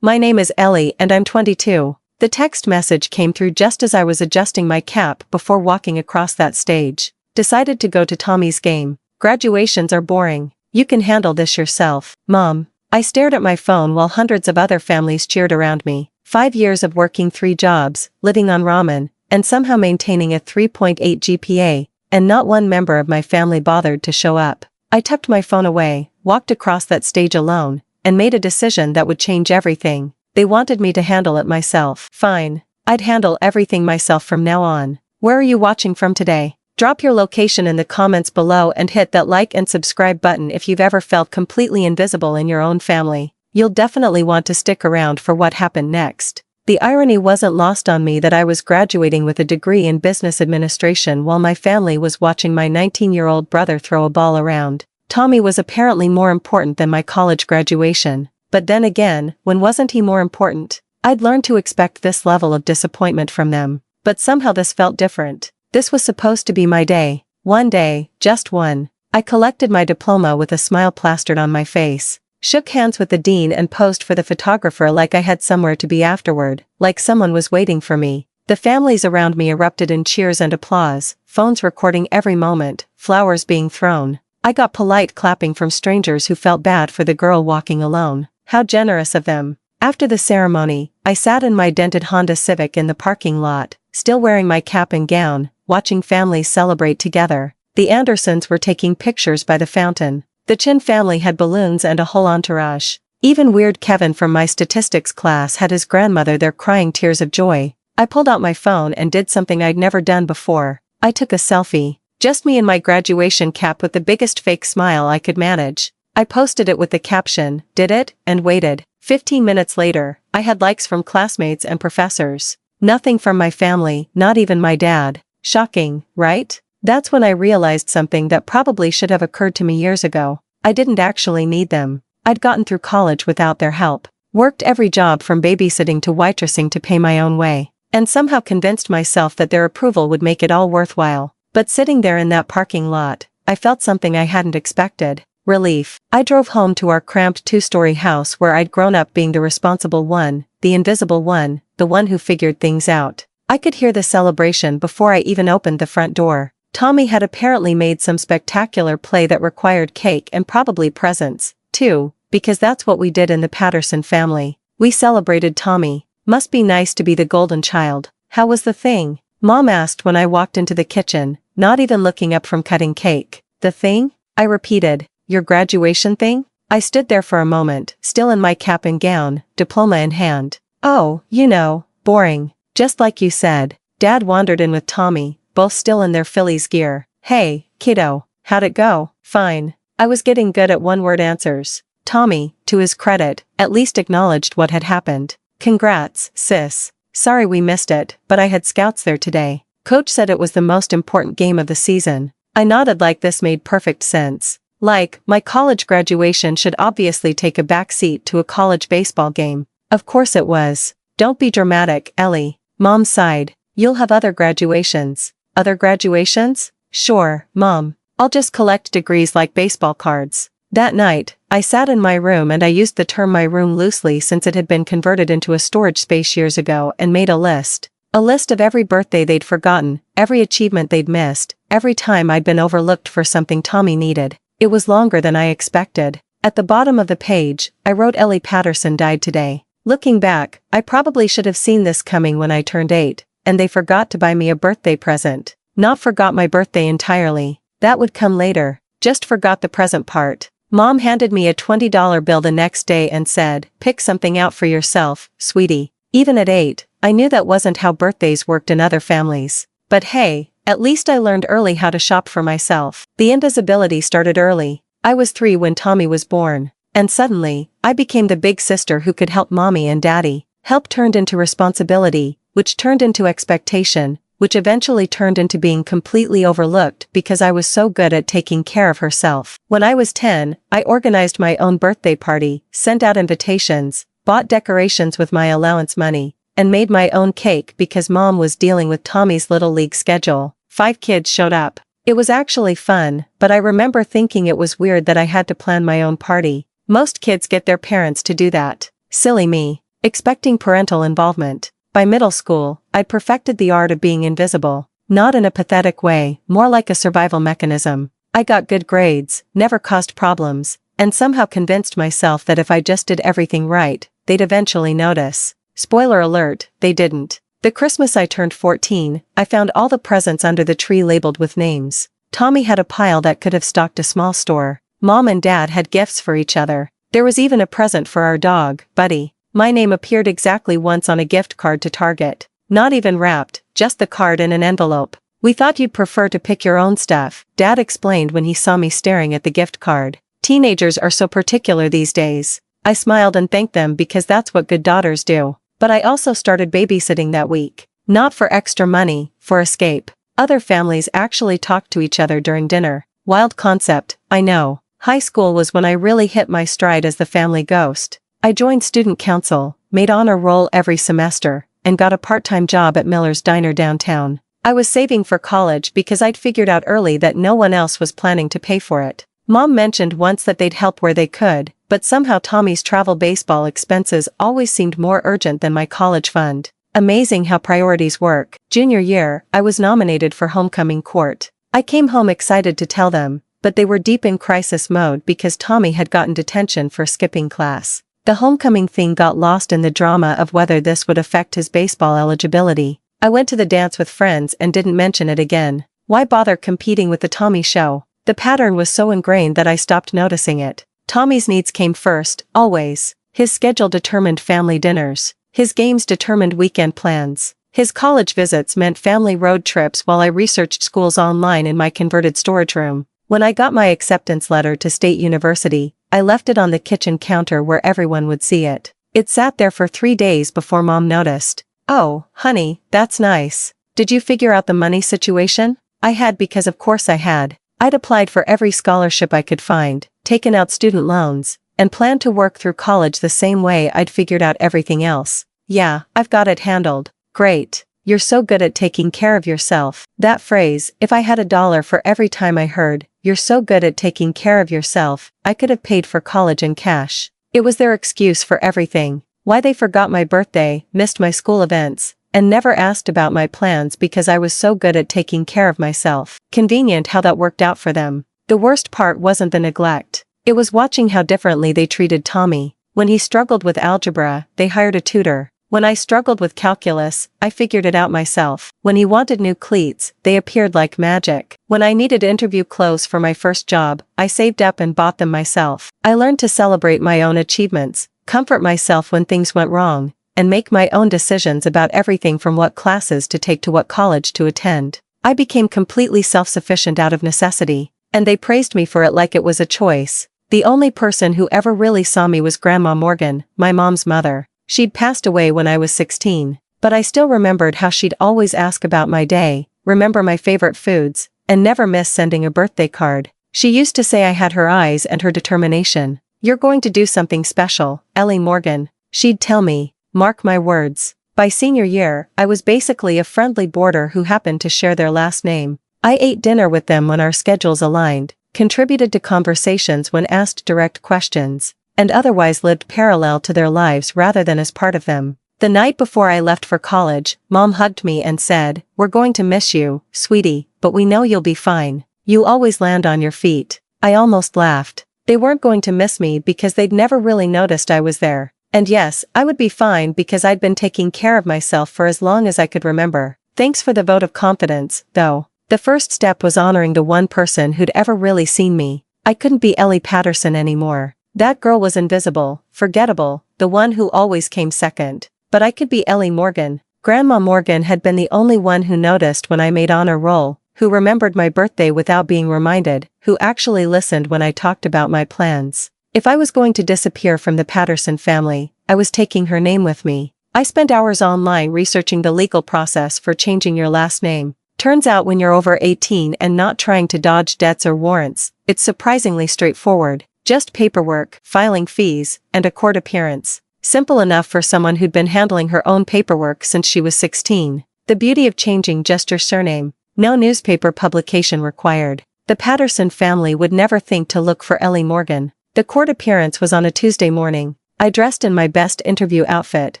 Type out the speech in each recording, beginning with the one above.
My name is Ellie and I'm 22. The text message came through just as I was adjusting my cap before walking across that stage. Decided to go to Tommy's game. Graduations are boring. You can handle this yourself, Mom. I stared at my phone while hundreds of other families cheered around me. 5 years of working 3 jobs, living on ramen, and somehow maintaining a 3.8 GPA, and not one member of my family bothered to show up. I tucked my phone away, walked across that stage alone, and made a decision that would change everything. They wanted me to handle it myself. Fine. I'd handle everything myself from now on. Where are you watching from today? Drop your location in the comments below and hit that like and subscribe button if you've ever felt completely invisible in your own family. You'll definitely want to stick around for what happened next. The irony wasn't lost on me that I was graduating with a degree in business administration while my family was watching my 19-year-old brother throw a ball around. Tommy was apparently more important than my college graduation. But then again, when wasn't he more important? I'd learned to expect this level of disappointment from them. But somehow this felt different. This was supposed to be my day. One day, just one. I collected my diploma with a smile plastered on my face. Shook hands with the dean and posed for the photographer like I had somewhere to be afterward, like someone was waiting for me. The families around me erupted in cheers and applause, phones recording every moment, flowers being thrown. I got polite clapping from strangers who felt bad for the girl walking alone. How generous of them. After the ceremony, I sat in my dented Honda Civic in the parking lot, still wearing my cap and gown, watching families celebrate together. The Andersons were taking pictures by the fountain. The Chin family had balloons and a whole entourage. Even weird Kevin from my statistics class had his grandmother there crying tears of joy. I pulled out my phone and did something I'd never done before. I took a selfie. Just me in my graduation cap with the biggest fake smile I could manage. I posted it with the caption, "Did it?" and waited. 15 minutes later, I had likes from classmates and professors. Nothing from my family, not even my dad. Shocking, right? That's when I realized something that probably should have occurred to me years ago. I didn't actually need them. I'd gotten through college without their help. Worked every job from babysitting to waitressing to pay my own way. And somehow convinced myself that their approval would make it all worthwhile. But sitting there in that parking lot, I felt something I hadn't expected. Relief. I drove home to our cramped 2-story house where I'd grown up being the responsible one, the invisible one, the one who figured things out. I could hear the celebration before I even opened the front door. Tommy had apparently made some spectacular play that required cake and probably presents, too, because that's what we did in the Patterson family. We celebrated Tommy. Must be nice to be the golden child. How was the thing? Mom asked when I walked into the kitchen, not even looking up from cutting cake. The thing? I repeated. Your graduation thing? I stood there for a moment, still in my cap and gown, diploma in hand. Oh, you know, boring. Just like you said. Dad wandered in with Tommy, both still in their Phillies gear. Hey, kiddo, how'd it go? Fine. I was getting good at one-word answers. Tommy, to his credit, at least acknowledged what had happened. Congrats, sis. Sorry we missed it, but I had scouts there today. Coach said it was the most important game of the season. I nodded like this made perfect sense. Like, my college graduation should obviously take a back seat to a college baseball game. Of course it was. Don't be dramatic, Ellie. Mom sighed. You'll have other graduations. Other graduations? Sure, Mom. I'll just collect degrees like baseball cards. That night, I sat in my room and I used the term my room loosely since it had been converted into a storage space years ago and made a list. A list of every birthday they'd forgotten, every achievement they'd missed, every time I'd been overlooked for something Tommy needed. It was longer than I expected. At the bottom of the page, I wrote Ellie Patterson died today. Looking back, I probably should have seen this coming when I turned 8, and they forgot to buy me a birthday present. Not forgot my birthday entirely. That would come later. Just forgot the present part. Mom handed me a $20 bill the next day and said, "Pick something out for yourself, sweetie." Even at 8, I knew that wasn't how birthdays worked in other families. But hey, at least I learned early how to shop for myself. The invisibility started early. I was 3 when Tommy was born. And suddenly, I became the big sister who could help mommy and daddy. Help turned into responsibility, which turned into expectation, which eventually turned into being completely overlooked because I was so good at taking care of herself. When I was 10, I organized my own birthday party, sent out invitations, bought decorations with my allowance money, and made my own cake because Mom was dealing with Tommy's little league schedule. 5 kids showed up. It was actually fun, but I remember thinking it was weird that I had to plan my own party. Most kids get their parents to do that. Silly me. expecting parental involvement. By middle school, I'd perfected the art of being invisible. Not in a pathetic way, more like a survival mechanism. I got good grades, never caused problems, and somehow convinced myself that if I just did everything right, they'd eventually notice. Spoiler alert, they didn't. The Christmas I turned 14, I found all the presents under the tree labeled with names. Tommy had a pile that could have stocked a small store. Mom and Dad had gifts for each other. There was even a present for our dog, Buddy. My name appeared exactly once on a gift card to Target. Not even wrapped, just the card in an envelope. "We thought you'd prefer to pick your own stuff," Dad explained when he saw me staring at the gift card. "Teenagers are so particular these days." I smiled and thanked them because that's what good daughters do. But I also started babysitting that week. Not for extra money, for escape. Other families actually talked to each other during dinner. Wild concept, I know. High school was when I really hit my stride as the family ghost. I joined student council, made honor roll every semester, and got a part-time job at Miller's Diner downtown. I was saving for college because I'd figured out early that no one else was planning to pay for it. Mom mentioned once that they'd help where they could, but somehow Tommy's travel baseball expenses always seemed more urgent than my college fund. Amazing how priorities work. Junior year, I was nominated for homecoming court. I came home excited to tell them, but they were deep in crisis mode because Tommy had gotten detention for skipping class. The homecoming thing got lost in the drama of whether this would affect his baseball eligibility. I went to the dance with friends and didn't mention it again. Why bother competing with the Tommy show? The pattern was so ingrained that I stopped noticing it. Tommy's needs came first, always. His schedule determined family dinners. His games determined weekend plans. His college visits meant family road trips while I researched schools online in my converted storage room. When I got my acceptance letter to State University, I left it on the kitchen counter where everyone would see it. It sat there for 3 days before Mom noticed. "Oh, honey, that's nice. Did you figure out the money situation?" I had because of course I had. I'd applied for every scholarship I could find, taken out student loans, and planned to work through college the same way I'd figured out everything else. "Yeah, I've got it handled." "Great. You're so good at taking care of yourself." That phrase, if I had $1 for every time I heard, "You're so good at taking care of yourself," I could have paid for college in cash. It was their excuse for everything. Why they forgot my birthday, missed my school events, and never asked about my plans because I was so good at taking care of myself. Convenient how that worked out for them. The worst part wasn't the neglect. It was watching how differently they treated Tommy. When he struggled with algebra, they hired a tutor. When I struggled with calculus, I figured it out myself. When he wanted new cleats, they appeared like magic. When I needed interview clothes for my first job, I saved up and bought them myself. I learned to celebrate my own achievements, comfort myself when things went wrong, and make my own decisions about everything from what classes to take to what college to attend. I became completely self-sufficient out of necessity, and they praised me for it like it was a choice. The only person who ever really saw me was Grandma Morgan, my mom's mother. She'd passed away when I was 16, but I still remembered how she'd always ask about my day, remember my favorite foods, and never miss sending a birthday card. She used to say I had her eyes and her determination. "You're going to do something special, Ellie Morgan," she'd tell me. Mark my words. By senior year, I was basically a friendly boarder who happened to share their last name. I ate dinner with them when our schedules aligned, contributed to conversations when asked direct questions, and otherwise lived parallel to their lives rather than as part of them. The night before I left for college, Mom hugged me and said, "We're going to miss you, sweetie, but we know you'll be fine. You always land on your feet." I almost laughed. They weren't going to miss me because they'd never really noticed I was there. And yes, I would be fine because I'd been taking care of myself for as long as I could remember. Thanks for the vote of confidence, though. The first step was honoring the one person who'd ever really seen me. I couldn't be Ellie Patterson anymore. That girl was invisible, forgettable, the one who always came second. But I could be Ellie Morgan. Grandma Morgan had been the only one who noticed when I made honor roll, who remembered my birthday without being reminded, who actually listened when I talked about my plans. If I was going to disappear from the Patterson family, I was taking her name with me. I spent hours online researching the legal process for changing your last name. Turns out when you're over 18 and not trying to dodge debts or warrants, it's surprisingly straightforward. Just paperwork, filing fees, and a court appearance. Simple enough for someone who'd been handling her own paperwork since she was 16. The beauty of changing just your surname. No newspaper publication required. The Patterson family would never think to look for Ellie Morgan. The court appearance was on a Tuesday morning. I dressed in my best interview outfit,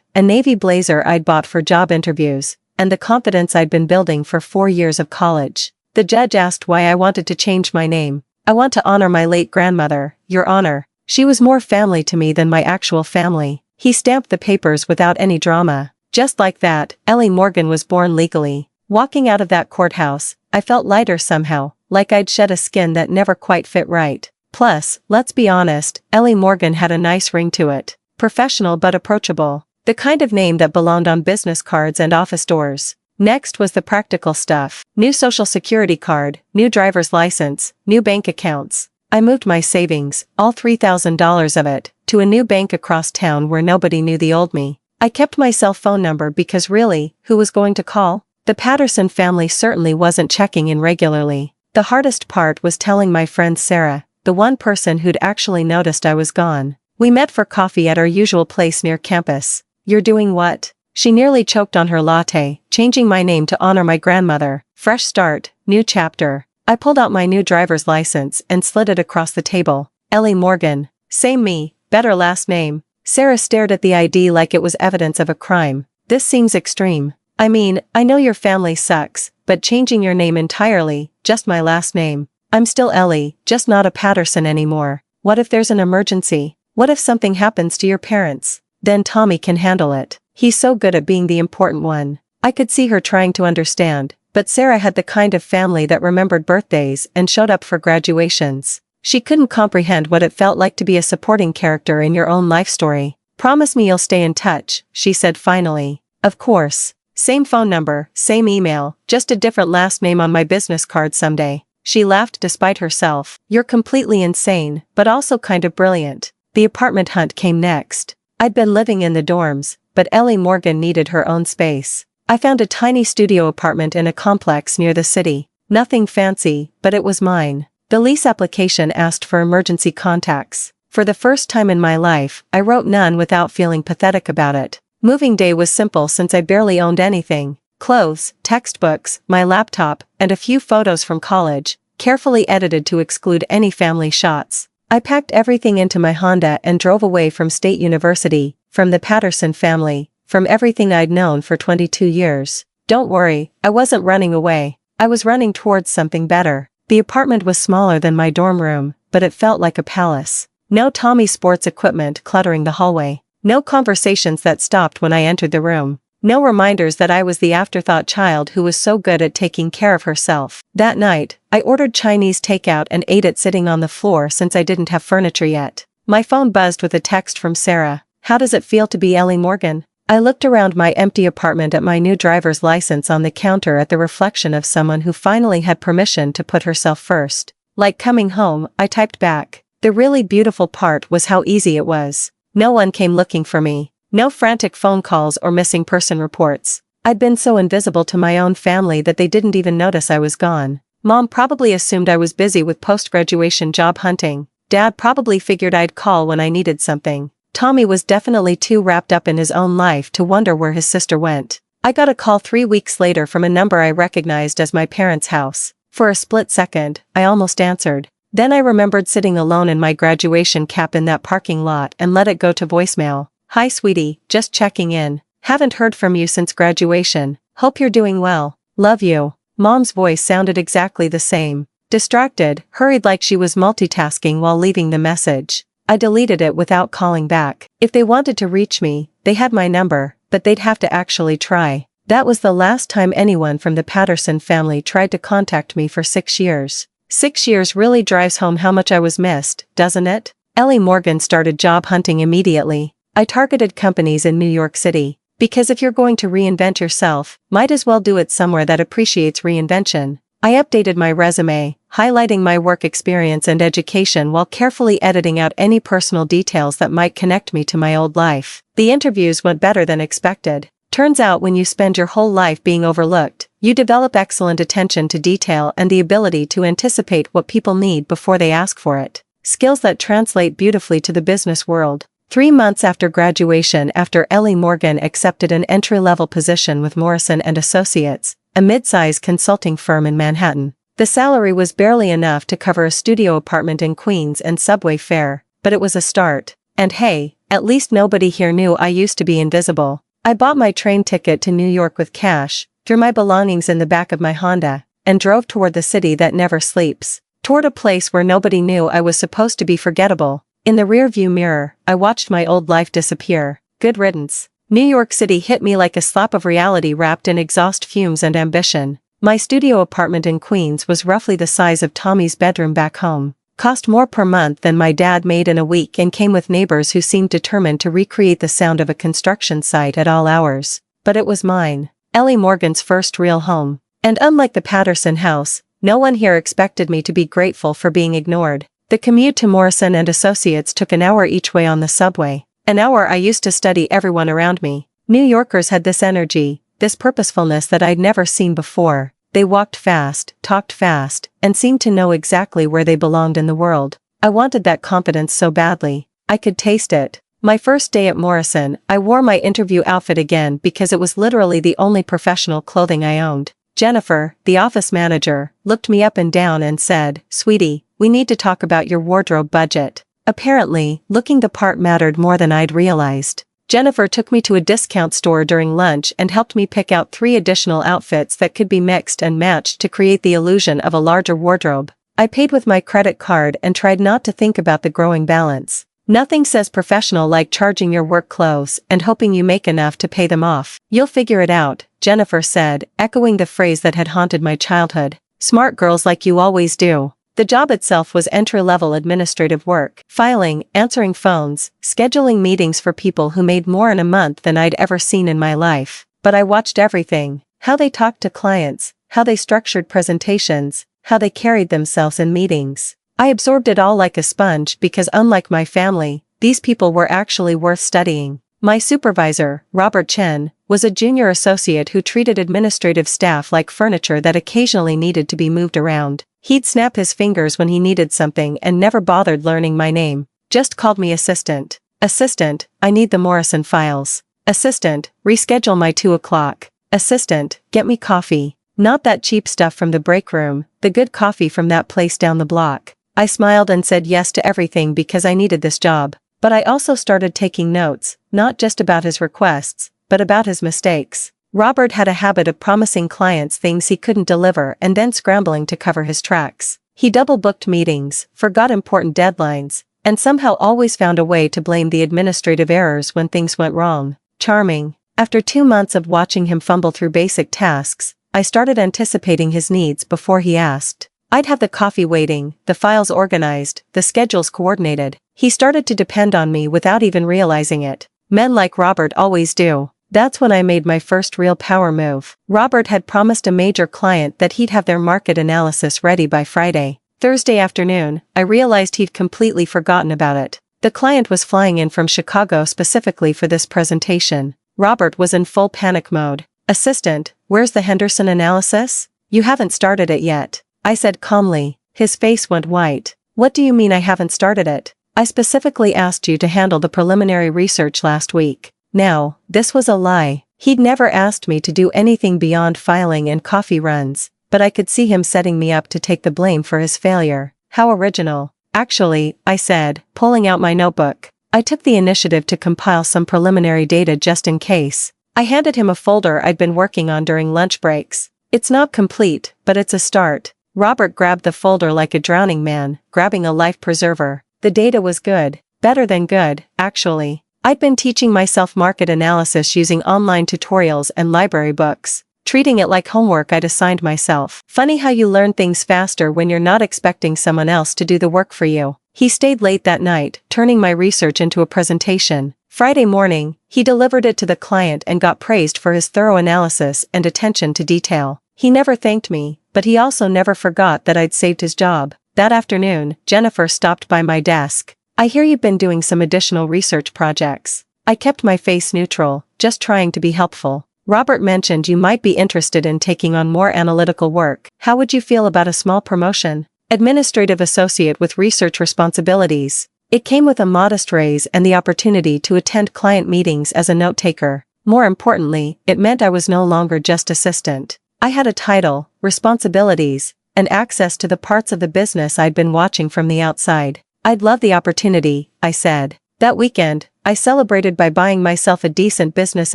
a navy blazer I'd bought for job interviews, and the confidence I'd been building for 4 years of college. The judge asked why I wanted to change my name. I want to honor my late grandmother, Your Honor. She was more family to me than my actual family. He stamped the papers without any drama. Just like that, Ellie Morgan was born legally. Walking out of that courthouse, I felt lighter somehow, like I'd shed a skin that never quite fit right. Plus, let's be honest, Ellie Morgan had a nice ring to it. Professional but approachable. The kind of name that belonged on business cards and office doors. Next was the practical stuff. New social security card, new driver's license, new bank accounts. I moved my savings, all $3,000 of it, to a new bank across town where nobody knew the old me. I kept my cell phone number because really, who was going to call? The Patterson family certainly wasn't checking in regularly. The hardest part was telling my friend Sarah, the one person who'd actually noticed I was gone. We met for coffee at our usual place near campus. You're doing what? She nearly choked on her latte, changing my name to honor my grandmother. Fresh start, new chapter. I pulled out my new driver's license and slid it across the table. Ellie Morgan. Same me, better last name. Sarah stared at the ID like it was evidence of a crime. This seems extreme. I mean, I know your family sucks, but changing your name entirely, just my last name. I'm still Ellie, just not a Patterson anymore. What if there's an emergency? What if something happens to your parents? Then Tommy can handle it. He's so good at being the important one. I could see her trying to understand, but Sarah had the kind of family that remembered birthdays and showed up for graduations. She couldn't comprehend what it felt like to be a supporting character in your own life story. Promise me you'll stay in touch, she said finally. Of course. Same phone number, same email, just a different last name on my business card someday. She laughed despite herself. You're completely insane, but also kind of brilliant. The apartment hunt came next. I'd been living in the dorms, but Ellie Morgan needed her own space. I found a tiny studio apartment in a complex near the city. Nothing fancy, but it was mine. The lease application asked for emergency contacts. For the first time in my life, I wrote none without feeling pathetic about it. Moving day was simple since I barely owned anything. Clothes, textbooks, my laptop, and a few photos from college, carefully edited to exclude any family shots. I packed everything into my Honda and drove away from State University, from the Patterson family, from everything I'd known for 22 years. Don't worry, I wasn't running away. I was running towards something better. The apartment was smaller than my dorm room, but it felt like a palace. No Tommy sports equipment cluttering the hallway. No conversations that stopped when I entered the room. No reminders that I was the afterthought child who was so good at taking care of herself. That night, I ordered Chinese takeout and ate it sitting on the floor since I didn't have furniture yet. My phone buzzed with a text from Sarah. How does it feel to be Ellie Morgan? I looked around my empty apartment at my new driver's license on the counter at the reflection of someone who finally had permission to put herself first. Like coming home, I typed back. The really beautiful part was how easy it was. No one came looking for me. No frantic phone calls or missing person reports. I'd been so invisible to my own family that they didn't even notice I was gone. Mom probably assumed I was busy with post-graduation job hunting. Dad probably figured I'd call when I needed something. Tommy was definitely too wrapped up in his own life to wonder where his sister went. I got a call 3 weeks later from a number I recognized as my parents' house. For a split second, I almost answered. Then I remembered sitting alone in my graduation cap in that parking lot and let it go to voicemail. Hi sweetie, just checking in. Haven't heard from you since graduation. Hope you're doing well. Love you. Mom's voice sounded exactly the same. Distracted, hurried like she was multitasking while leaving the message. I deleted it without calling back. If they wanted to reach me, they had my number, but they'd have to actually try. That was the last time anyone from the Patterson family tried to contact me for 6 years. 6 years really drives home how much I was missed, doesn't it? Ellie Morgan started job hunting immediately. I targeted companies in New York City. Because if you're going to reinvent yourself, might as well do it somewhere that appreciates reinvention. I updated my resume, highlighting my work experience and education while carefully editing out any personal details that might connect me to my old life. The interviews went better than expected. Turns out when you spend your whole life being overlooked, you develop excellent attention to detail and the ability to anticipate what people need before they ask for it. Skills that translate beautifully to the business world. 3 months after graduation, after Ellie Morgan accepted an entry-level position with Morrison & Associates, a mid-size consulting firm in Manhattan. The salary was barely enough to cover a studio apartment in Queens and subway fare, but it was a start. And hey, At least nobody here knew I used to be invisible. I bought my train ticket to New York with cash, threw my belongings in the back of my Honda, and drove toward the city that never sleeps. Toward a place where nobody knew I was supposed to be forgettable. In the rearview mirror, I watched my old life disappear. Good riddance. New York City hit me like a slap of reality wrapped in exhaust fumes and ambition. My studio apartment in Queens was roughly the size of Tommy's bedroom back home. Cost more per month than my dad made in a week and came with neighbors who seemed determined to recreate the sound of a construction site at all hours. But it was mine. Ellie Morgan's first real home. And unlike the Patterson house, no one here expected me to be grateful for being ignored. The commute to Morrison and Associates took an hour each way on the subway. An hour I used to study everyone around me. New Yorkers had this energy, this purposefulness that I'd never seen before. They walked fast, talked fast, and seemed to know exactly where they belonged in the world. I wanted that confidence so badly. I could taste it. My first day at Morrison, I wore my interview outfit again because it was literally the only professional clothing I owned. Jennifer, the office manager, looked me up and down and said, "Sweetie, we need to talk about your wardrobe budget." Apparently, looking the part mattered more than I'd realized. Jennifer took me to a discount store during lunch and helped me pick out 3 additional outfits that could be mixed and matched to create the illusion of a larger wardrobe. I paid with my credit card and tried not to think about the growing balance. Nothing says professional like charging your work clothes and hoping you make enough to pay them off. "You'll figure it out," Jennifer said, echoing the phrase that had haunted my childhood. "Smart girls like you always do." The job itself was entry-level administrative work, filing, answering phones, scheduling meetings for people who made more in a month than I'd ever seen in my life. But I watched everything. How they talked to clients, how they structured presentations, how they carried themselves in meetings. I absorbed it all like a sponge because unlike my family, these people were actually worth studying. My supervisor, Robert Chen, was a junior associate who treated administrative staff like furniture that occasionally needed to be moved around. He'd snap his fingers when he needed something and never bothered learning my name. Just called me assistant. "Assistant, I need the Morrison files." "Assistant, reschedule my 2 o'clock. "Assistant, get me coffee. Not that cheap stuff from the break room, the good coffee from that place down the block." I smiled and said yes to everything because I needed this job. But I also started taking notes, not just about his requests, but about his mistakes. Robert had a habit of promising clients things he couldn't deliver and then scrambling to cover his tracks. He double-booked meetings, forgot important deadlines, and somehow always found a way to blame the administrative errors when things went wrong. Charming. After 2 months of watching him fumble through basic tasks, I started anticipating his needs before he asked. I'd have the coffee waiting, the files organized, the schedules coordinated. He started to depend on me without even realizing it. Men like Robert always do. That's when I made my first real power move. Robert had promised a major client that he'd have their market analysis ready by Friday. Thursday afternoon, I realized he'd completely forgotten about it. The client was flying in from Chicago specifically for this presentation. Robert was in full panic mode. "Assistant, where's the Henderson analysis? You haven't started it yet," I said calmly. His face went white. "What do you mean I haven't started it? I specifically asked you to handle the preliminary research last week." Now, this was a lie. He'd never asked me to do anything beyond filing and coffee runs, but I could see him setting me up to take the blame for his failure. How original. "Actually," I said, pulling out my notebook. I took the initiative to compile some preliminary data just in case. I handed him a folder I'd been working on during lunch breaks. "It's not complete, but it's a start." Robert grabbed the folder like a drowning man, grabbing a life preserver. The data was good. Better than good, actually. I'd been teaching myself market analysis using online tutorials and library books, treating it like homework I'd assigned myself. Funny how you learn things faster when you're not expecting someone else to do the work for you. He stayed late that night, turning my research into a presentation. Friday morning, he delivered it to the client and got praised for his thorough analysis and attention to detail. He never thanked me, but he also never forgot that I'd saved his job. That afternoon, Jennifer stopped by my desk. "I hear you've been doing some additional research projects." I kept my face neutral, just trying to be helpful. "Robert mentioned you might be interested in taking on more analytical work. How would you feel about a small promotion? Administrative associate with research responsibilities." It came with a modest raise and the opportunity to attend client meetings as a note-taker. More importantly, it meant I was no longer just assistant. I had a title, responsibilities, and access to the parts of the business I'd been watching from the outside. "I'd love the opportunity," I said. That weekend, I celebrated by buying myself a decent business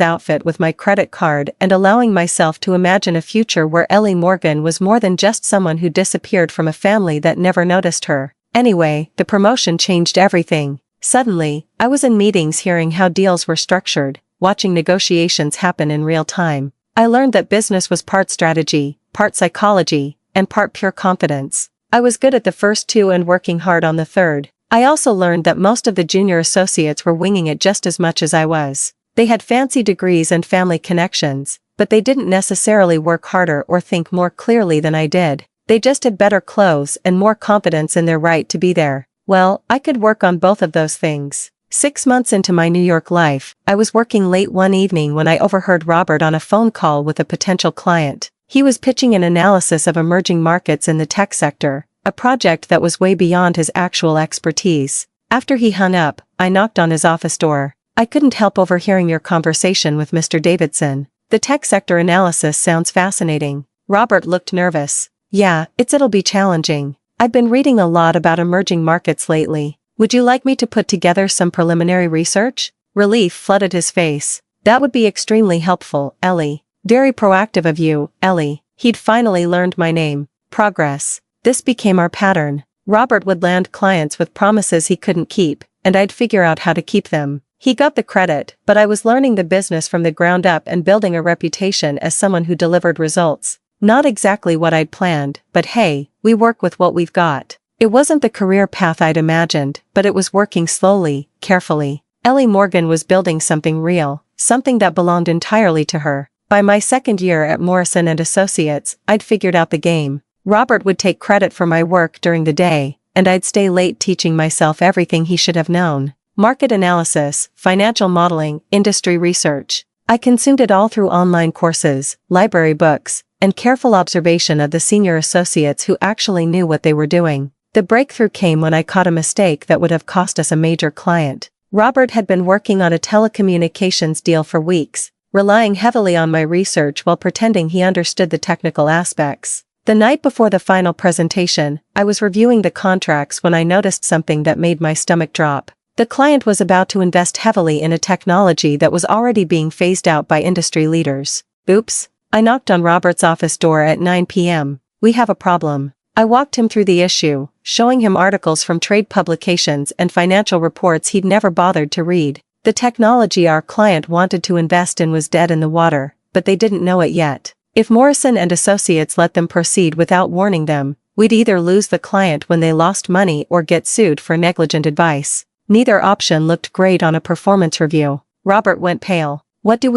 outfit with my credit card and allowing myself to imagine a future where Ellie Morgan was more than just someone who disappeared from a family that never noticed her. Anyway, the promotion changed everything. Suddenly, I was in meetings hearing how deals were structured, watching negotiations happen in real time. I learned that business was part strategy, part psychology, and part pure confidence. I was good at the first two and working hard on the third. I also learned that most of the junior associates were winging it just as much as I was. They had fancy degrees and family connections, but they didn't necessarily work harder or think more clearly than I did. They just had better clothes and more confidence in their right to be there. Well, I could work on both of those things. 6 months into my New York life, I was working late one evening when I overheard Robert on a phone call with a potential client. He was pitching an analysis of emerging markets in the tech sector, a project that was way beyond his actual expertise. After he hung up, I knocked on his office door. I couldn't help overhearing your conversation with Mr. Davidson. The tech sector analysis sounds fascinating. Robert looked nervous. Yeah, it'll be challenging. I've been reading a lot about emerging markets lately. Would you like me to put together some preliminary research? Relief flooded his face. That would be extremely helpful, Ellie. Very proactive of you, Ellie. He'd finally learned my name. Progress. This became our pattern. Robert would land clients with promises he couldn't keep, and I'd figure out how to keep them. He got the credit, but I was learning the business from the ground up and building a reputation as someone who delivered results. Not exactly what I'd planned, but hey, we work with what we've got. It wasn't the career path I'd imagined, but it was working slowly, carefully. Ellie Morgan was building something real, something that belonged entirely to her. By my second year at Morrison & Associates, I'd figured out the game. Robert would take credit for my work during the day, and I'd stay late teaching myself everything he should have known. Market analysis, financial modeling, industry research. I consumed it all through online courses, library books, and careful observation of the senior associates who actually knew what they were doing. The breakthrough came when I caught a mistake that would have cost us a major client. Robert had been working on a telecommunications deal for weeks, relying heavily on my research while pretending he understood the technical aspects. The night before the final presentation, I was reviewing the contracts when I noticed something that made my stomach drop. The client was about to invest heavily in a technology that was already being phased out by industry leaders. Oops. I knocked on Robert's office door at 9 p.m. We have a problem. I walked him through the issue, showing him articles from trade publications and financial reports he'd never bothered to read. The technology our client wanted to invest in was dead in the water, but they didn't know it yet. If Morrison & Associates let them proceed without warning them, we'd either lose the client when they lost money or get sued for negligent advice. Neither option looked great on a performance review. Robert went pale. What do?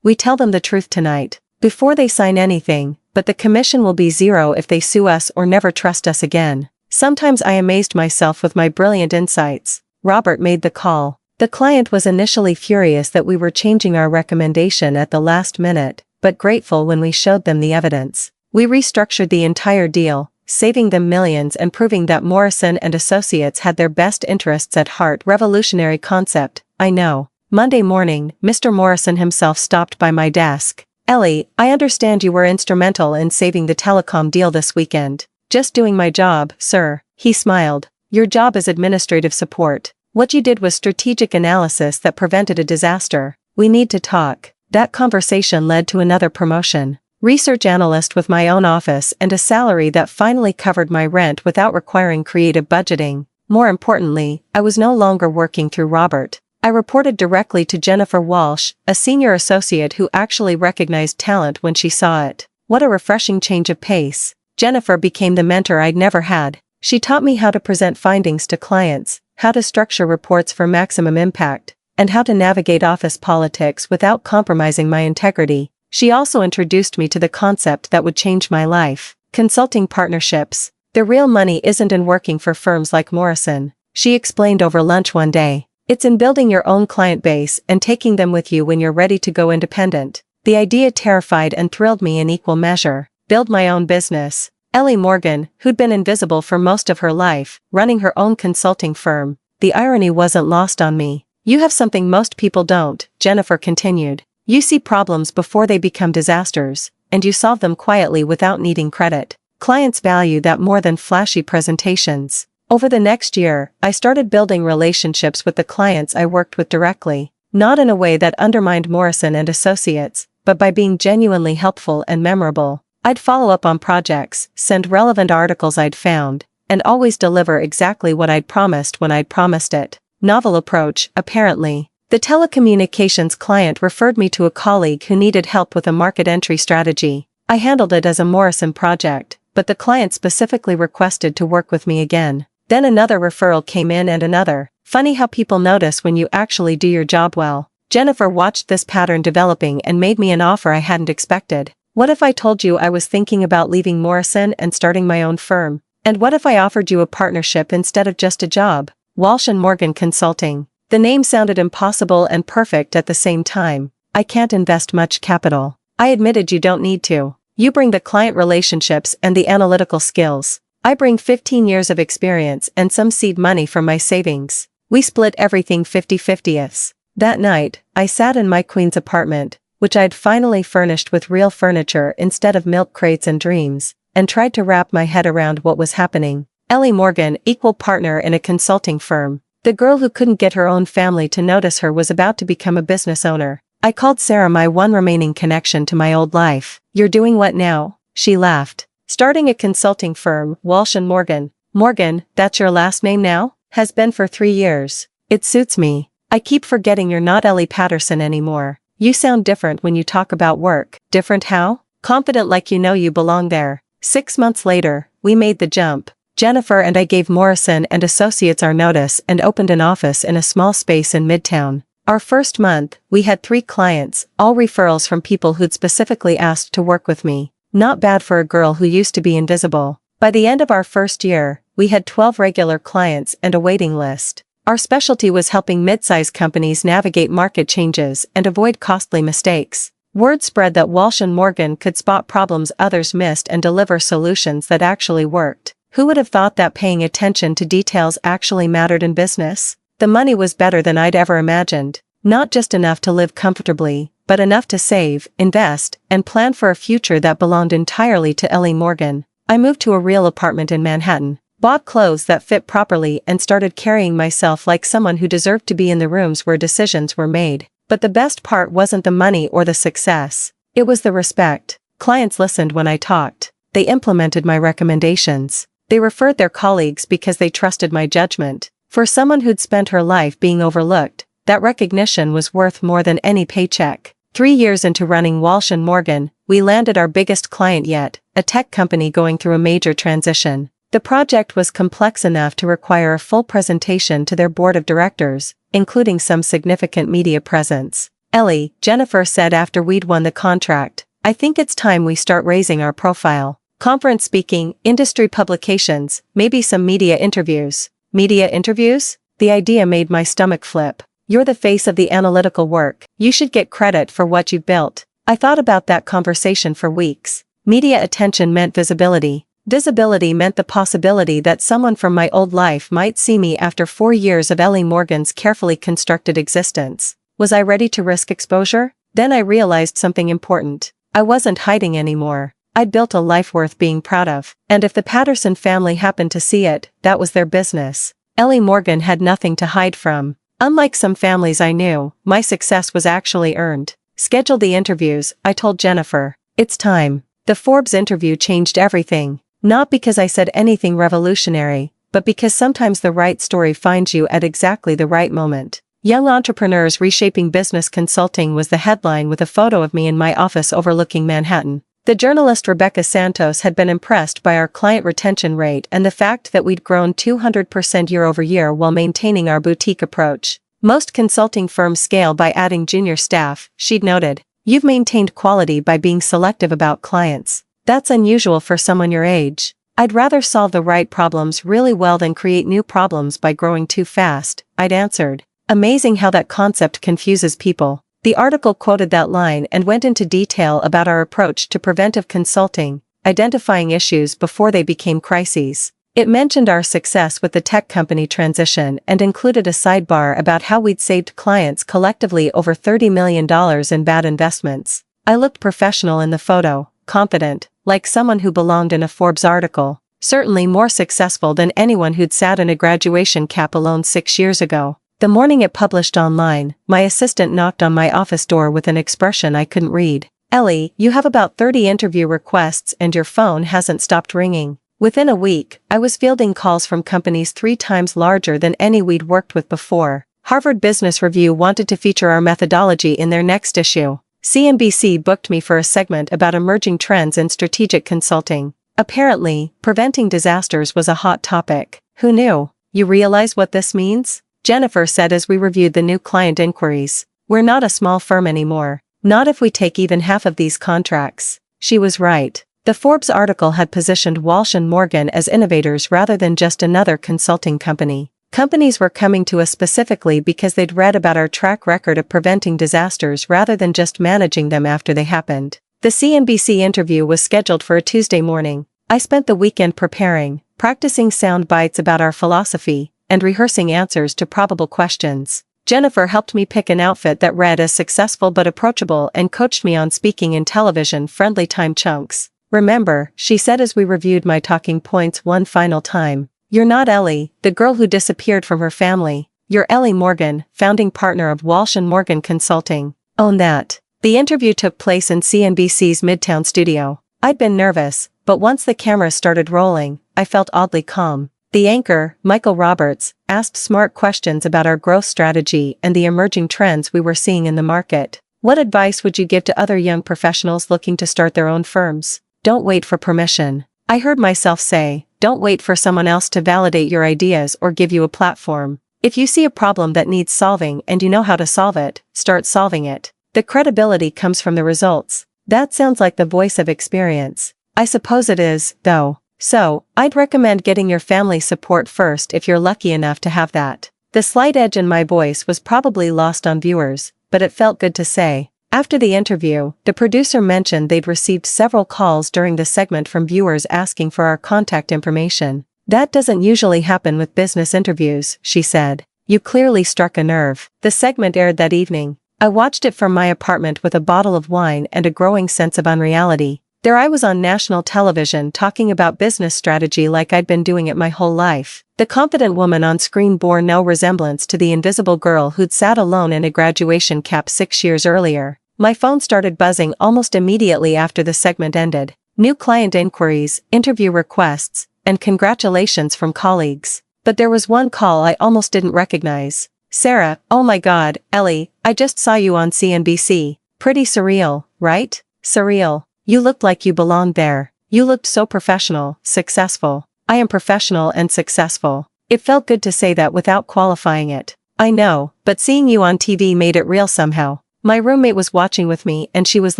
We tell them the truth tonight, before they sign anything, but the commission will be zero if they sue us or never trust us again. Sometimes I amazed myself with my brilliant insights. Robert made the call. The client was initially furious that we were changing our recommendation at the last minute, but grateful when we showed them the evidence. We restructured the entire deal, saving them millions and proving that Morrison & Associates had their best interests at heart. Revolutionary concept, I know. Monday morning, Mr. Morrison himself stopped by my desk. Ellie, I understand you were instrumental in saving the telecom deal this weekend. Just doing my job, sir. He smiled. Your job is administrative support. What you did was strategic analysis that prevented a disaster. We need to talk. That conversation led to another promotion. Research analyst with my own office and a salary that finally covered my rent without requiring creative budgeting. More importantly, I was no longer working through Robert. I reported directly to Jennifer Walsh, a senior associate who actually recognized talent when she saw it. What a refreshing change of pace. Jennifer became the mentor I'd never had. She taught me how to present findings to clients, how to structure reports for maximum impact, and how to navigate office politics without compromising my integrity. She also introduced me to the concept that would change my life: consulting partnerships. The real money isn't in working for firms like Morrison, she explained over lunch one day. It's in building your own client base and taking them with you when you're ready to go independent. The idea terrified and thrilled me in equal measure. Build my own business. Ellie Morgan, who'd been invisible for most of her life, running her own consulting firm. The irony wasn't lost on me. You have something most people don't, Jennifer continued. You see problems before they become disasters, and you solve them quietly without needing credit. Clients value that more than flashy presentations. Over the next year, I started building relationships with the clients I worked with directly, not in a way that undermined Morrison and Associates, but by being genuinely helpful and memorable. I'd follow up on projects, send relevant articles I'd found, and always deliver exactly what I'd promised when I'd promised it. Novel approach, apparently. The telecommunications client referred me to a colleague who needed help with a market entry strategy. I handled it as a Morrison project, but the client specifically requested to work with me again. Then another referral came in and another. Funny how people notice when you actually do your job well. Jennifer watched this pattern developing and made me an offer I hadn't expected. What if I told you I was thinking about leaving Morrison and starting my own firm? And what if I offered you a partnership instead of just a job? Walsh & Morgan Consulting. The name sounded impossible and perfect at the same time. I can't invest much capital. I admitted you don't need to. You bring the client relationships and the analytical skills. I bring 15 years of experience and some seed money from my savings. We split everything 50-50ths. That night, I sat in my queen's apartment, which I'd finally furnished with real furniture instead of milk crates and dreams, and tried to wrap my head around what was happening. Ellie Morgan, equal partner in a consulting firm. The girl who couldn't get her own family to notice her was about to become a business owner. I called Sarah my one remaining connection to my old life. You're doing what now? She laughed. Starting a consulting firm, Walsh & Morgan. Morgan, that's your last name now? Has been for 3 years. It suits me. I keep forgetting you're not Ellie Patterson anymore. You sound different when you talk about work. Different how? Confident, like you know you belong there. 6 months later, we made the jump. Jennifer and I gave Morrison and Associates our notice and opened an office in a small space in Midtown. Our first month, we had 3 clients, all referrals from people who'd specifically asked to work with me. Not bad for a girl who used to be invisible. By the end of our first year, we had 12 regular clients and a waiting list. Our specialty was helping mid-size companies navigate market changes and avoid costly mistakes. Word spread that Walsh & Morgan could spot problems others missed and deliver solutions that actually worked. Who would have thought that paying attention to details actually mattered in business? The money was better than I'd ever imagined. Not just enough to live comfortably, but enough to save, invest, and plan for a future that belonged entirely to Ellie Morgan. I moved to a real apartment in Manhattan, bought clothes that fit properly, and started carrying myself like someone who deserved to be in the rooms where decisions were made. But the best part wasn't the money or the success. It was the respect. Clients listened when I talked. They implemented my recommendations. They referred their colleagues because they trusted my judgment. For someone who'd spent her life being overlooked, that recognition was worth more than any paycheck. 3 years into running Walsh & Morgan, we landed our biggest client yet, a tech company going through a major transition. The project was complex enough to require a full presentation to their board of directors, including some significant media presence. Ellie, Jennifer said after we'd won the contract, I think it's time we start raising our profile. Conference speaking, industry publications, maybe some media interviews. Media interviews? The idea made my stomach flip. You're the face of the analytical work. You should get credit for what you've built. I thought about that conversation for weeks. Media attention meant visibility. Visibility meant the possibility that someone from my old life might see me after 4 years of Ellie Morgan's carefully constructed existence. Was I ready to risk exposure? Then I realized something important. I wasn't hiding anymore. I'd built a life worth being proud of. And if the Patterson family happened to see it, that was their business. Ellie Morgan had nothing to hide from. Unlike some families I knew, my success was actually earned. Schedule the interviews, I told Jennifer. It's time. The Forbes interview changed everything. Not because I said anything revolutionary, but because sometimes the right story finds you at exactly the right moment. Young Entrepreneurs Reshaping Business Consulting was the headline with a photo of me in my office overlooking Manhattan. The journalist Rebecca Santos had been impressed by our client retention rate and the fact that we'd grown 200% year over year while maintaining our boutique approach. Most consulting firms scale by adding junior staff, she'd noted. You've maintained quality by being selective about clients. That's unusual for someone your age. I'd rather solve the right problems really well than create new problems by growing too fast, I'd answered. Amazing how that concept confuses people. The article quoted that line and went into detail about our approach to preventive consulting, identifying issues before they became crises. It mentioned our success with the tech company transition and included a sidebar about how we'd saved clients collectively over $30 million in bad investments. I looked professional in the photo, confident, like someone who belonged in a Forbes article. Certainly more successful than anyone who'd sat in a graduation cap alone 6 years ago. The morning it published online, my assistant knocked on my office door with an expression I couldn't read. "Ellie, you have about 30 interview requests and your phone hasn't stopped ringing." Within a week, I was fielding calls from companies 3 times larger than any we'd worked with before. Harvard Business Review wanted to feature our methodology in their next issue. CNBC booked me for a segment about emerging trends in strategic consulting. Apparently, preventing disasters was a hot topic. Who knew? You realize what this means? Jennifer said as we reviewed the new client inquiries. "We're not a small firm anymore. Not if we take even half of these contracts." She was right. The Forbes article had positioned Walsh & Morgan as innovators rather than just another consulting company. Companies were coming to us specifically because they'd read about our track record of preventing disasters rather than just managing them after they happened. The CNBC interview was scheduled for a Tuesday morning. I spent the weekend preparing, practicing sound bites about our philosophy, and rehearsing answers to probable questions. Jennifer helped me pick an outfit that read as successful but approachable and coached me on speaking in television-friendly time chunks. "Remember," she said as we reviewed my talking points one final time, "you're not Ellie, the girl who disappeared from her family. You're Ellie Morgan, founding partner of Walsh & Morgan Consulting. Own that." The interview took place in CNBC's Midtown studio. I'd been nervous, but once the cameras started rolling, I felt oddly calm. The anchor, Michael Roberts, asked smart questions about our growth strategy and the emerging trends we were seeing in the market. "What advice would you give to other young professionals looking to start their own firms?" "Don't wait for permission." I heard myself say, "Don't wait for someone else to validate your ideas or give you a platform. If you see a problem that needs solving and you know how to solve it, start solving it. The credibility comes from the results." That sounds like the voice of experience. I suppose it is, though. So, I'd recommend getting your family support first if you're lucky enough to have that. The slight edge in my voice was probably lost on viewers, but it felt good to say. After the interview, the producer mentioned they'd received several calls during the segment from viewers asking for our contact information. "That doesn't usually happen with business interviews," she said. "You clearly struck a nerve." The segment aired that evening. I watched it from my apartment with a bottle of wine and a growing sense of unreality. There I was on national television talking about business strategy like I'd been doing it my whole life. The confident woman on screen bore no resemblance to the invisible girl who'd sat alone in a graduation cap 6 years earlier. My phone started buzzing almost immediately after the segment ended. New client inquiries, interview requests, and congratulations from colleagues. But there was one call I almost didn't recognize. "Sarah, oh my God, Ellie, I just saw you on CNBC. Pretty surreal, right?" "Surreal. You looked like you belonged there. You looked so professional, successful." "I am professional and successful." It felt good to say that without qualifying it. "I know, but seeing you on TV made it real somehow." My roommate was watching with me and she was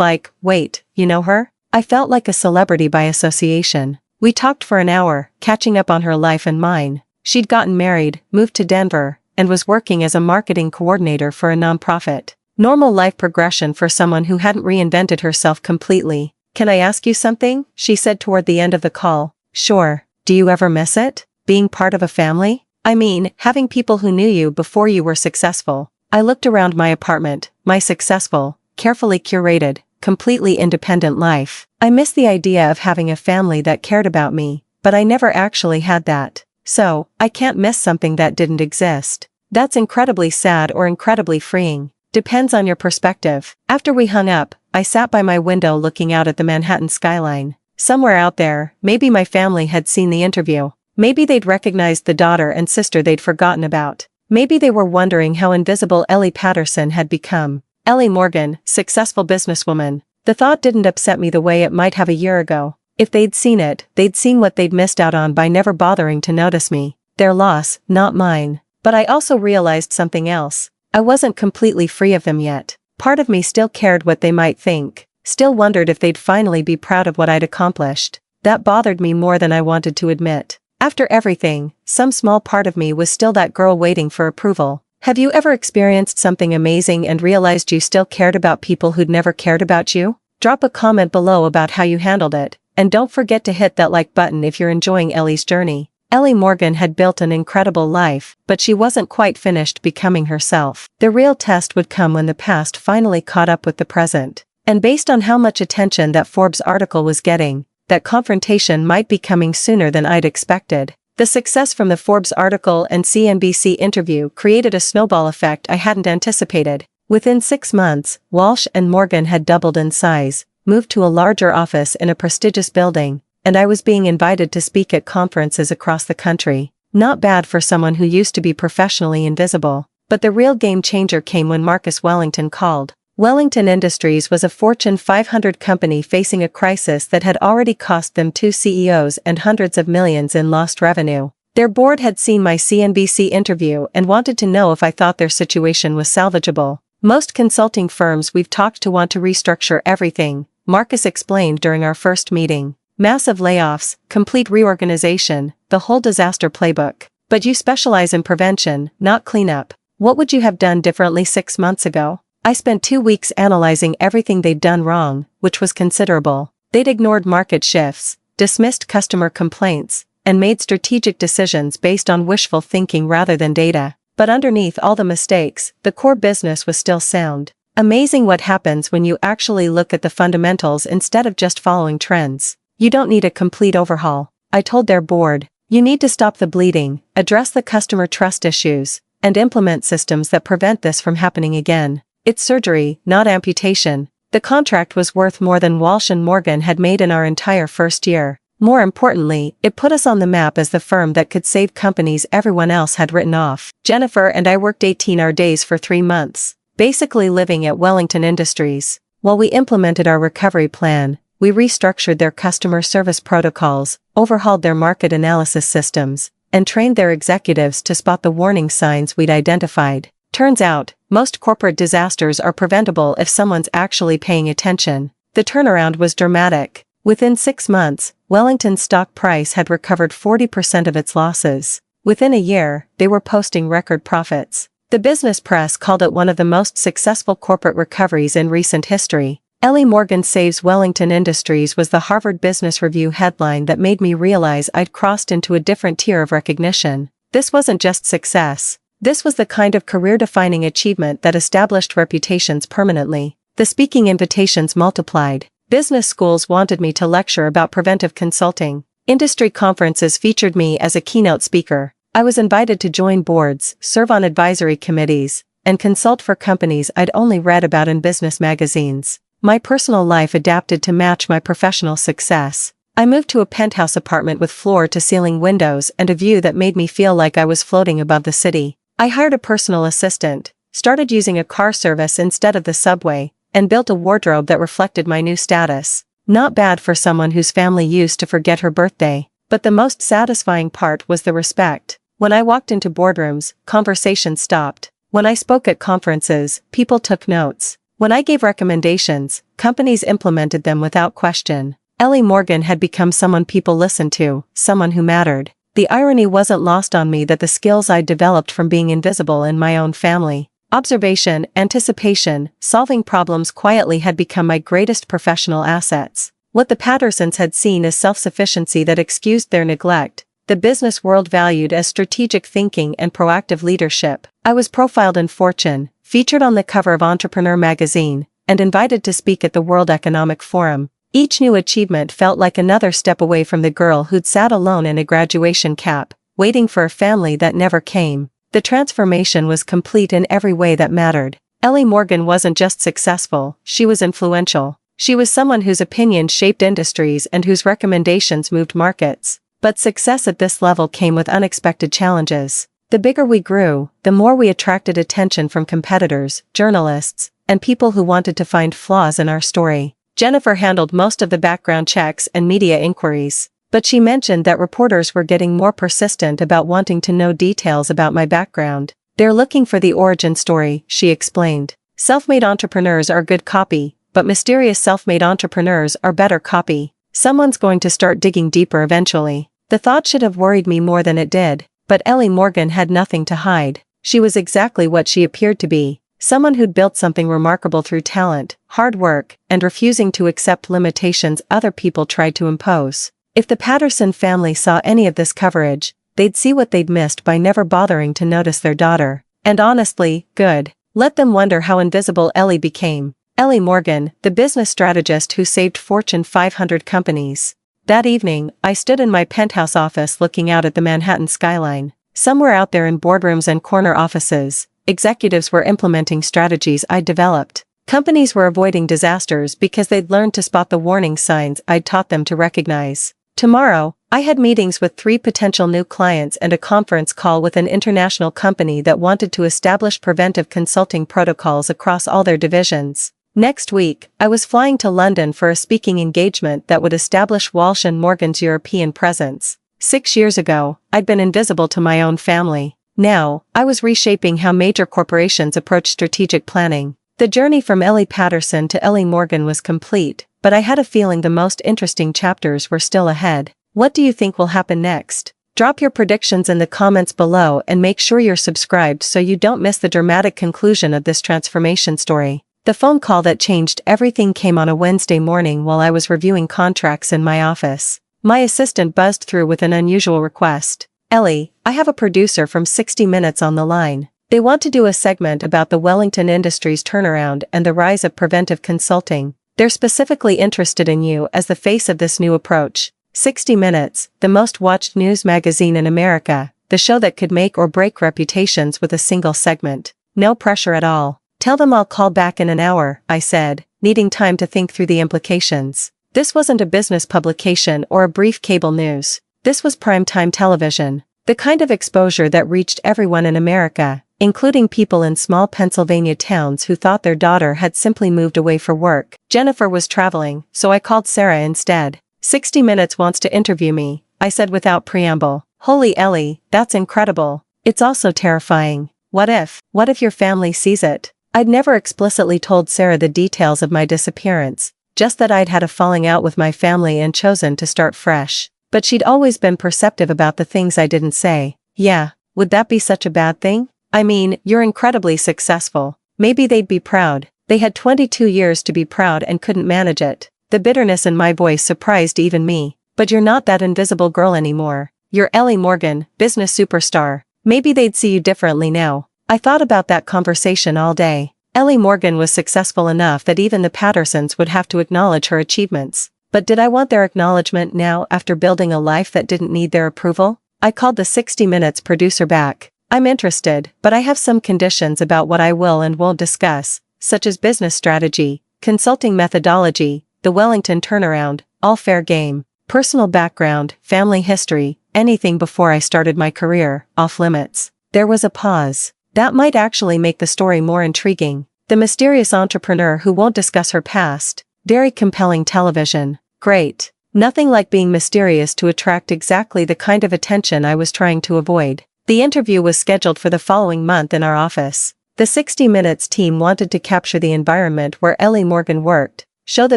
like, "Wait, you know her?" I felt like a celebrity by association. We talked for an hour, catching up on her life and mine. She'd gotten married, moved to Denver, and was working as a marketing coordinator for a nonprofit. Normal life progression for someone who hadn't reinvented herself completely. "Can I ask you something?" she said toward the end of the call. "Sure. Do you ever miss it? Being part of a family? I mean, having people who knew you before you were successful." I looked around my apartment, my successful, carefully curated, completely independent life. I miss the idea of having a family that cared about me, but I never actually had that. So, I can't miss something that didn't exist. That's incredibly sad or incredibly freeing. Depends on your perspective. After we hung up, I sat by my window looking out at the Manhattan skyline. Somewhere out there, maybe my family had seen the interview. Maybe they'd recognized the daughter and sister they'd forgotten about. Maybe they were wondering how invisible Ellie Patterson had become. Ellie Morgan, successful businesswoman. The thought didn't upset me the way it might have a year ago. If they'd seen it, they'd seen what they'd missed out on by never bothering to notice me. Their loss, not mine. But I also realized something else. I wasn't completely free of them yet. Part of me still cared what they might think. Still wondered if they'd finally be proud of what I'd accomplished. That bothered me more than I wanted to admit. After everything, some small part of me was still that girl waiting for approval. Have you ever experienced something amazing and realized you still cared about people who'd never cared about you? Drop a comment below about how you handled it, and don't forget to hit that like button if you're enjoying Ellie's journey. Ellie Morgan had built an incredible life, but she wasn't quite finished becoming herself. The real test would come when the past finally caught up with the present. And based on how much attention that Forbes article was getting, that confrontation might be coming sooner than I'd expected. The success from the Forbes article and CNBC interview created a snowball effect I hadn't anticipated. Within 6 months, Walsh & Morgan had doubled in size, moved to a larger office in a prestigious building, and I was being invited to speak at conferences across the country. Not bad for someone who used to be professionally invisible. But the real game changer came when Marcus Wellington called. Wellington Industries was a Fortune 500 company facing a crisis that had already cost them 2 CEOs and hundreds of millions in lost revenue. Their board had seen my CNBC interview and wanted to know if I thought their situation was salvageable. Most consulting firms we've talked to want to restructure everything, Marcus explained during our first meeting. Massive layoffs, complete reorganization, the whole disaster playbook. But you specialize in prevention, not cleanup. What would you have done differently 6 months ago? I spent 2 weeks analyzing everything they'd done wrong, which was considerable. They'd ignored market shifts, dismissed customer complaints, and made strategic decisions based on wishful thinking rather than data. But underneath all the mistakes, the core business was still sound. Amazing what happens when you actually look at the fundamentals instead of just following trends. You don't need a complete overhaul, I told their board. You need to stop the bleeding, address the customer trust issues, and implement systems that prevent this from happening again. It's surgery, not amputation. The contract was worth more than Walsh & Morgan had made in our entire first year. More importantly, it put us on the map as the firm that could save companies everyone else had written off. Jennifer and I worked 18-hour days for 3 months, basically living at Wellington Industries. While we implemented our recovery plan, we restructured their customer service protocols, overhauled their market analysis systems, and trained their executives to spot the warning signs we'd identified. Turns out, most corporate disasters are preventable if someone's actually paying attention. The turnaround was dramatic. Within 6 months, Wellington's stock price had recovered 40% of its losses. Within a year, they were posting record profits. The business press called it one of the most successful corporate recoveries in recent history. Ellie Morgan saves Wellington Industries was the Harvard Business Review headline that made me realize I'd crossed into a different tier of recognition. This wasn't just success. This was the kind of career-defining achievement that established reputations permanently. The speaking invitations multiplied. Business schools wanted me to lecture about preventive consulting. Industry conferences featured me as a keynote speaker. I was invited to join boards, serve on advisory committees, and consult for companies I'd only read about in business magazines. My personal life adapted to match my professional success. I moved to a penthouse apartment with floor-to-ceiling windows and a view that made me feel like I was floating above the city. I hired a personal assistant, started using a car service instead of the subway, and built a wardrobe that reflected my new status. Not bad for someone whose family used to forget her birthday. But the most satisfying part was the respect. When I walked into boardrooms, conversations stopped. When I spoke at conferences, people took notes. When I gave recommendations, companies implemented them without question. Ellie Morgan had become someone people listened to, someone who mattered. The irony wasn't lost on me that the skills I'd developed from being invisible in my own family, observation, anticipation, solving problems quietly had become my greatest professional assets. What the Pattersons had seen as self-sufficiency that excused their neglect, the business world valued as strategic thinking and proactive leadership. I was profiled in Fortune, featured on the cover of Entrepreneur magazine, and invited to speak at the World Economic Forum. Each new achievement felt like another step away from the girl who'd sat alone in a graduation cap, waiting for a family that never came. The transformation was complete in every way that mattered. Ellie Morgan wasn't just successful, she was influential. She was someone whose opinion shaped industries and whose recommendations moved markets. But success at this level came with unexpected challenges. The bigger we grew, the more we attracted attention from competitors, journalists, and people who wanted to find flaws in our story. Jennifer handled most of the background checks and media inquiries, but she mentioned that reporters were getting more persistent about wanting to know details about my background. They're looking for the origin story, she explained. Self-made entrepreneurs are good copy, but mysterious self-made entrepreneurs are better copy. Someone's going to start digging deeper eventually. The thought should have worried me more than it did, but Ellie Morgan had nothing to hide. She was exactly what she appeared to be. Someone who'd built something remarkable through talent, hard work, and refusing to accept limitations other people tried to impose. If the Patterson family saw any of this coverage, they'd see what they'd missed by never bothering to notice their daughter. And honestly, good. Let them wonder how invisible Ellie became. Ellie Morgan, the business strategist who saved Fortune 500 companies. That evening, I stood in my penthouse office looking out at the Manhattan skyline. Somewhere out there in boardrooms and corner offices, executives were implementing strategies I'd developed. Companies were avoiding disasters because they'd learned to spot the warning signs I'd taught them to recognize. Tomorrow, I had meetings with 3 potential new clients and a conference call with an international company that wanted to establish preventive consulting protocols across all their divisions. Next week, I was flying to London for a speaking engagement that would establish Walsh & Morgan's European presence. 6 years ago, I'd been invisible to my own family. Now, I was reshaping how major corporations approach strategic planning. The journey from Ellie Patterson to Ellie Morgan was complete, but I had a feeling the most interesting chapters were still ahead. What do you think will happen next? Drop your predictions in the comments below and make sure you're subscribed so you don't miss the dramatic conclusion of this transformation story. The phone call that changed everything came on a Wednesday morning while I was reviewing contracts in my office. My assistant buzzed through with an unusual request. "Ellie, I have a producer from 60 Minutes on the line. They want to do a segment about the Wellington Industries turnaround and the rise of preventive consulting. They're specifically interested in you as the face of this new approach." 60 Minutes, the most watched news magazine in America, the show that could make or break reputations with a single segment. No pressure at all. "Tell them I'll call back in an hour," I said, needing time to think through the implications. This wasn't a business publication or a brief cable news. This was primetime television. The kind of exposure that reached everyone in America, including people in small Pennsylvania towns who thought their daughter had simply moved away for work. Jennifer was traveling, so I called Sarah instead. 60 Minutes wants to interview me, I said without preamble. "Holy Ellie, that's incredible. It's also terrifying. What if your family sees it?" I'd never explicitly told Sarah the details of my disappearance, just that I'd had a falling out with my family and chosen to start fresh. But she'd always been perceptive about the things I didn't say. "Yeah, would that be such a bad thing? I mean, you're incredibly successful. Maybe they'd be proud." They had 22 years to be proud and couldn't manage it. The bitterness in my voice surprised even me. "But you're not that invisible girl anymore. You're Ellie Morgan, business superstar. Maybe they'd see you differently now." I thought about that conversation all day. Ellie Morgan was successful enough that even the Pattersons would have to acknowledge her achievements. But did I want their acknowledgement now after building a life that didn't need their approval? I called the 60 Minutes producer back. "I'm interested, but I have some conditions about what I will and won't discuss, such as business strategy, consulting methodology, the Wellington turnaround, all fair game. Personal background, family history, anything before I started my career, off limits." There was a pause. That might actually make the story more intriguing. The mysterious entrepreneur who won't discuss her past. Very compelling television. Great. Nothing like being mysterious to attract exactly the kind of attention I was trying to avoid. The interview was scheduled for the following month in our office. The 60 Minutes team wanted to capture the environment where Ellie Morgan worked, show the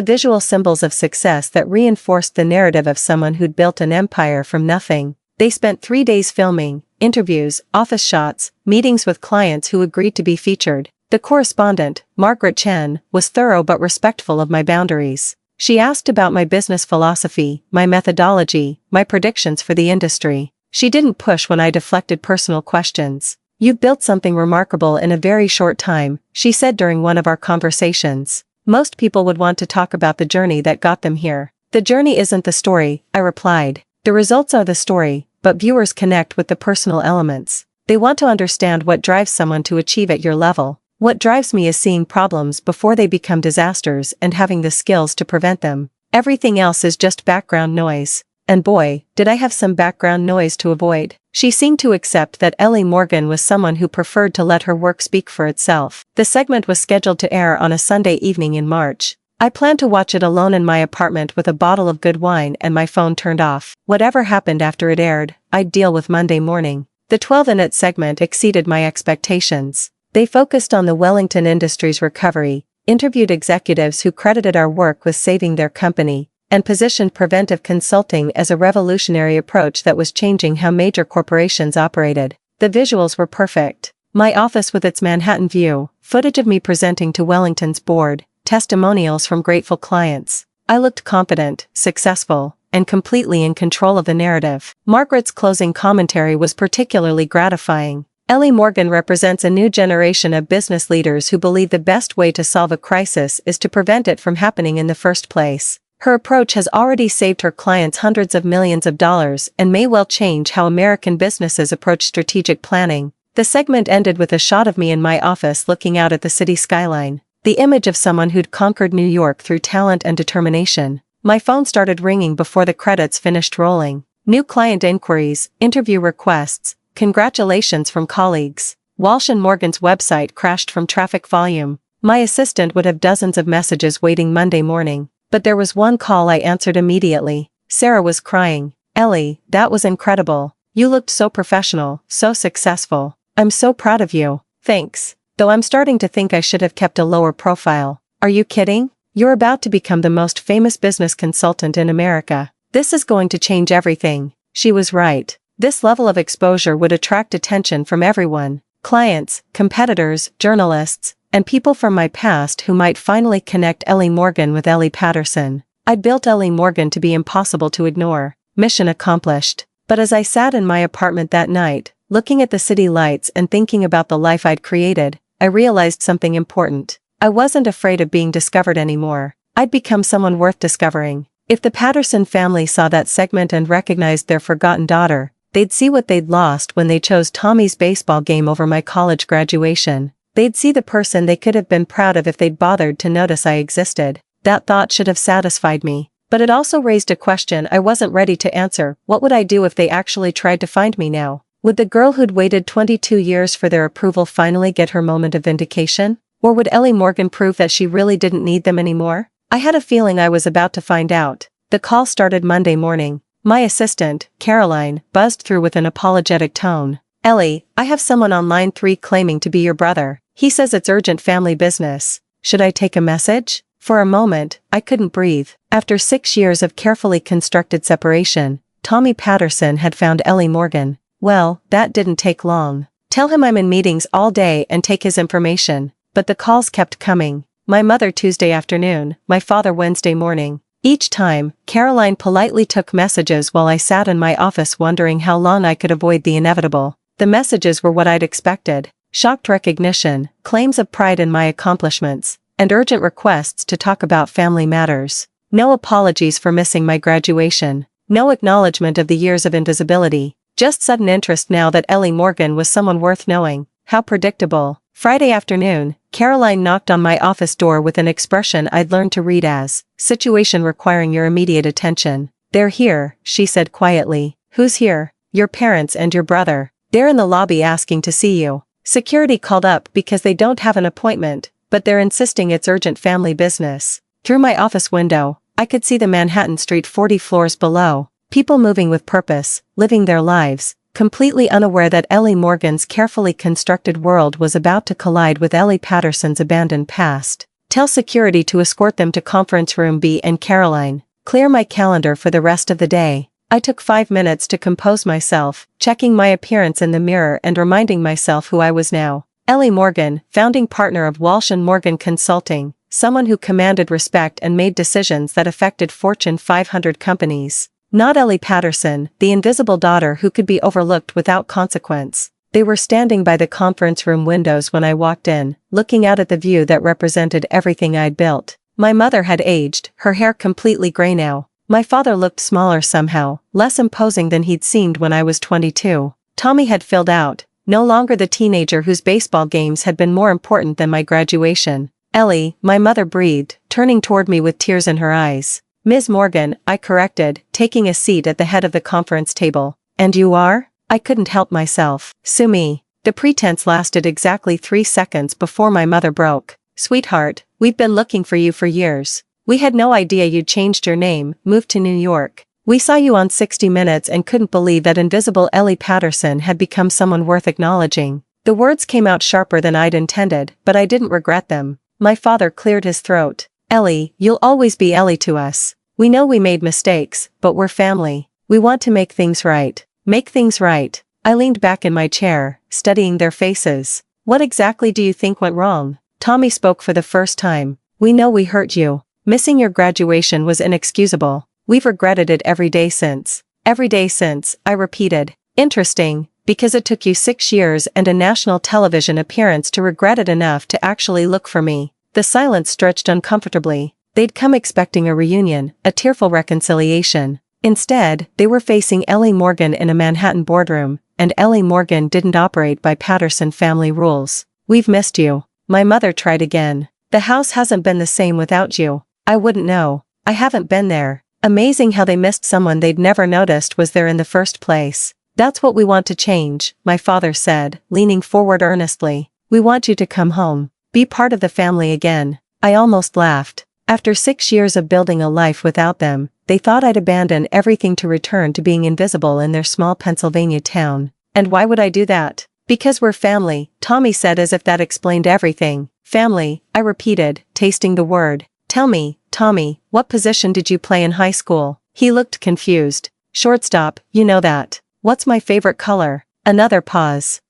visual symbols of success that reinforced the narrative of someone who'd built an empire from nothing. They spent 3 days filming, interviews, office shots, meetings with clients who agreed to be featured. The correspondent, Margaret Chen, was thorough but respectful of my boundaries. She asked about my business philosophy, my methodology, my predictions for the industry. She didn't push when I deflected personal questions. "You've built something remarkable in a very short time," she said during one of our conversations. "Most people would want to talk about the journey that got them here." "The journey isn't the story," I replied. "The results are the story, but viewers connect with the personal elements. They want to understand what drives someone to achieve at your level. What drives me is seeing problems before they become disasters and having the skills to prevent them. Everything else is just background noise." And boy, did I have some background noise to avoid. She seemed to accept that Ellie Morgan was someone who preferred to let her work speak for itself. The segment was scheduled to air on a Sunday evening in March. I planned to watch it alone in my apartment with a bottle of good wine and my phone turned off. Whatever happened after it aired, I'd deal with Monday morning. The 12-minute segment exceeded my expectations. They focused on the Wellington Industries recovery, interviewed executives who credited our work with saving their company, and positioned preventive consulting as a revolutionary approach that was changing how major corporations operated. The visuals were perfect. My office with its Manhattan view, footage of me presenting to Wellington's board, testimonials from grateful clients. I looked confident, successful, and completely in control of the narrative. Margaret's closing commentary was particularly gratifying. Ellie Morgan represents a new generation of business leaders who believe the best way to solve a crisis is to prevent it from happening in the first place. Her approach has already saved her clients hundreds of millions of dollars and may well change how American businesses approach strategic planning. The segment ended with a shot of me in my office looking out at the city skyline, the image of someone who'd conquered New York through talent and determination. My phone started ringing before the credits finished rolling. New client inquiries, interview requests, congratulations from colleagues. Walsh & Morgan's website crashed from traffic volume. My assistant would have dozens of messages waiting Monday morning, but there was one call I answered immediately. Sarah was crying. "Ellie, that was incredible. You looked so professional, so successful. I'm so proud of you." "Thanks. Though I'm starting to think I should have kept a lower profile." "Are you kidding? You're about to become the most famous business consultant in America. This is going to change everything." She was right. This level of exposure would attract attention from everyone. Clients, competitors, journalists, and people from my past who might finally connect Ellie Morgan with Ellie Patterson. I'd built Ellie Morgan to be impossible to ignore. Mission accomplished. But as I sat in my apartment that night, looking at the city lights and thinking about the life I'd created, I realized something important. I wasn't afraid of being discovered anymore. I'd become someone worth discovering. If the Patterson family saw that segment and recognized their forgotten daughter, they'd see what they'd lost when they chose Tommy's baseball game over my college graduation. They'd see the person they could have been proud of if they'd bothered to notice I existed. That thought should have satisfied me. But it also raised a question I wasn't ready to answer. What would I do if they actually tried to find me now? Would the girl who'd waited 22 years for their approval finally get her moment of vindication? Or would Ellie Morgan prove that she really didn't need them anymore? I had a feeling I was about to find out. The call started Monday morning. My assistant, Caroline, buzzed through with an apologetic tone. "Ellie, I have someone on line 3 claiming to be your brother. He says it's urgent family business. Should I take a message?" For a moment, I couldn't breathe. After 6 years of carefully constructed separation, Tommy Patterson had found Ellie Morgan. Well, that didn't take long. "Tell him I'm in meetings all day and take his information." But the calls kept coming. My mother Tuesday afternoon, my father Wednesday morning. Each time, Caroline politely took messages while I sat in my office wondering how long I could avoid the inevitable. The messages were what I'd expected. Shocked recognition, claims of pride in my accomplishments, and urgent requests to talk about family matters. No apologies for missing my graduation. No acknowledgement of the years of invisibility. Just sudden interest now that Ellie Morgan was someone worth knowing. How predictable. Friday afternoon, Caroline knocked on my office door with an expression I'd learned to read as, "Situation requiring your immediate attention." "They're here," she said quietly. "Who's here?" "Your parents and your brother. They're in the lobby asking to see you." Security called up because they don't have an appointment, but they're insisting it's urgent family business. Through my office window, I could see the Manhattan Street 40 floors below. People moving with purpose, living their lives, completely unaware that Ellie Morgan's carefully constructed world was about to collide with Ellie Patterson's abandoned past. "Tell security to escort them to conference room B and Caroline. Clear my calendar for the rest of the day." I took 5 minutes to compose myself, checking my appearance in the mirror and reminding myself who I was now. Ellie Morgan, founding partner of Walsh & Morgan Consulting, someone who commanded respect and made decisions that affected Fortune 500 companies. Not Ellie Patterson, the invisible daughter who could be overlooked without consequence. They were standing by the conference room windows when I walked in, looking out at the view that represented everything I'd built. My mother had aged, her hair completely gray now. My father looked smaller somehow, less imposing than he'd seemed when I was 22. Tommy had filled out, no longer the teenager whose baseball games had been more important than my graduation. "Ellie," my mother breathed, turning toward me with tears in her eyes. "Ms. Morgan," I corrected, taking a seat at the head of the conference table. "And you are?" I couldn't help myself. "Sue me." The pretense lasted exactly 3 seconds before my mother broke. "Sweetheart, we've been looking for you for years. We had no idea you'd changed your name, moved to New York. We saw you on 60 Minutes and couldn't believe that invisible Ellie Patterson had become someone worth acknowledging." The words came out sharper than I'd intended, but I didn't regret them. My father cleared his throat. "Ellie, you'll always be Ellie to us. We know we made mistakes, but we're family. We want to make things right." Make things right. I leaned back in my chair, studying their faces. "What exactly do you think went wrong?" Tommy spoke for the first time. "We know we hurt you. Missing your graduation was inexcusable. We've regretted it every day since." "Every day since," I repeated. "Interesting, because it took you 6 years and a national television appearance to regret it enough to actually look for me." The silence stretched uncomfortably. They'd come expecting a reunion, a tearful reconciliation. Instead, they were facing Ellie Morgan in a Manhattan boardroom, and Ellie Morgan didn't operate by Patterson family rules. "We've missed you." My mother tried again. "The house hasn't been the same without you." "I wouldn't know. I haven't been there." Amazing how they missed someone they'd never noticed was there in the first place. "That's what we want to change," my father said, leaning forward earnestly. "We want you to come home. Be part of the family again." I almost laughed. After 6 years of building a life without them, they thought I'd abandon everything to return to being invisible in their small Pennsylvania town. "And why would I do that?" "Because we're family," Tommy said as if that explained everything. "Family," I repeated, tasting the word. "Tell me, Tommy, what position did you play in high school?" He looked confused. "Shortstop, you know that." "What's my favorite color?" Another pause.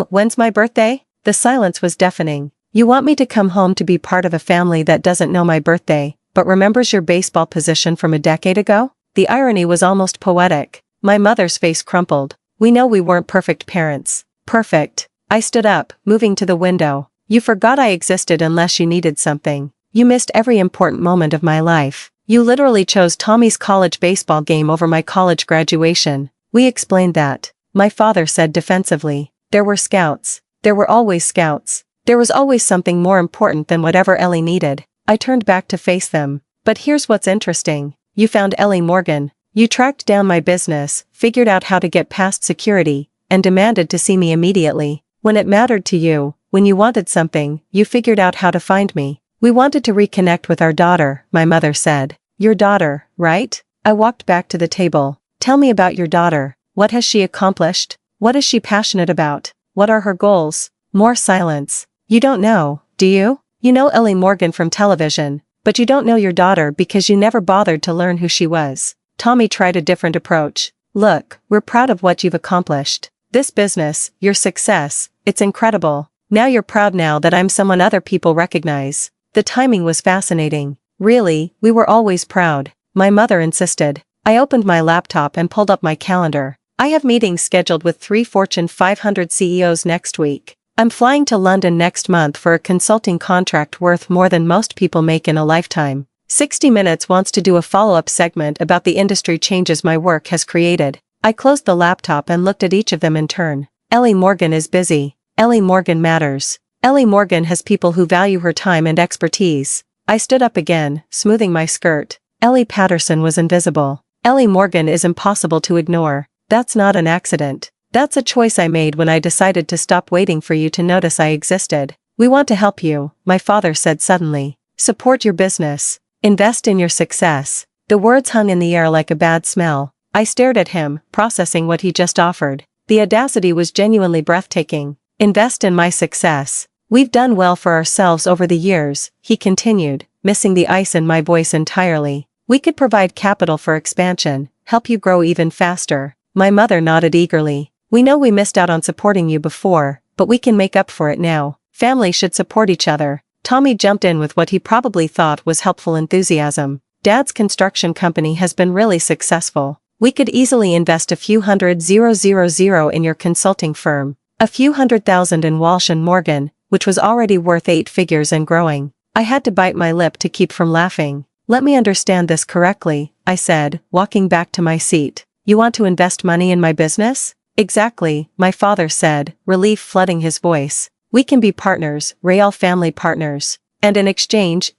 When's my birthday?" The silence was deafening. "You want me to come home to be part of a family that doesn't know my birthday, but remembers your baseball position from a decade ago?" The irony was almost poetic. My mother's face crumpled. "We know we weren't perfect parents." "Perfect." I stood up, moving to the window. "You forgot I existed unless you needed something. You missed every important moment of my life. You literally chose Tommy's college baseball game over my college graduation." "We explained that," my father said defensively. "There were scouts. There were always scouts. There was always something more important than whatever Ellie needed." I turned back to face them. "But here's what's interesting. You found Ellie Morgan. You tracked down my business, figured out how to get past security, and demanded to see me immediately. When it mattered to you, when you wanted something, you figured out how to find me." "We wanted to reconnect with our daughter," my mother said. "Your daughter, right?" I walked back to the table. "Tell me about your daughter. What has she accomplished? What is she passionate about? What are her goals?" More silence. "You don't know, do you? You know Ellie Morgan from television, but you don't know your daughter because you never bothered to learn who she was." Tommy tried a different approach. "Look, we're proud of what you've accomplished. This business, your success, it's incredible. Now you're proud now that I'm someone other people recognize." The timing was fascinating. "Really, we were always proud," my mother insisted. I opened my laptop and pulled up my calendar. "I have meetings scheduled with 3 Fortune 500 CEOs next week. I'm flying to London next month for a consulting contract worth more than most people make in a lifetime. 60 Minutes wants to do a follow-up segment about the industry changes my work has created." I closed the laptop and looked at each of them in turn. Ellie Morgan is busy. Ellie Morgan matters. Ellie Morgan has people who value her time and expertise. I stood up again, smoothing my skirt. Ellie Patterson was invisible. Ellie Morgan is impossible to ignore. That's not an accident. That's a choice I made when I decided to stop waiting for you to notice I existed. "We want to help you," my father said suddenly. "Support your business. Invest in your success." The words hung in the air like a bad smell. I stared at him, processing what he just offered. The audacity was genuinely breathtaking. "Invest in my success. We've done well for ourselves over the years," he continued, missing the ice in my voice entirely. "We could provide capital for expansion, help you grow even faster." My mother nodded eagerly. "We know we missed out on supporting you before, but we can make up for it now. Family should support each other." Tommy jumped in with what he probably thought was helpful enthusiasm. "Dad's construction company has been really successful. We could easily invest a few $100,000 in your consulting firm, a few $100,000 in Walsh and Morgan, which was already worth 8 figures and growing." I had to bite my lip to keep from laughing. "Let me understand this correctly," I said, walking back to my seat. "You want to invest money in my business?" "Exactly," my father said, relief flooding his voice. "We can be partners, real family partners. And in exchange,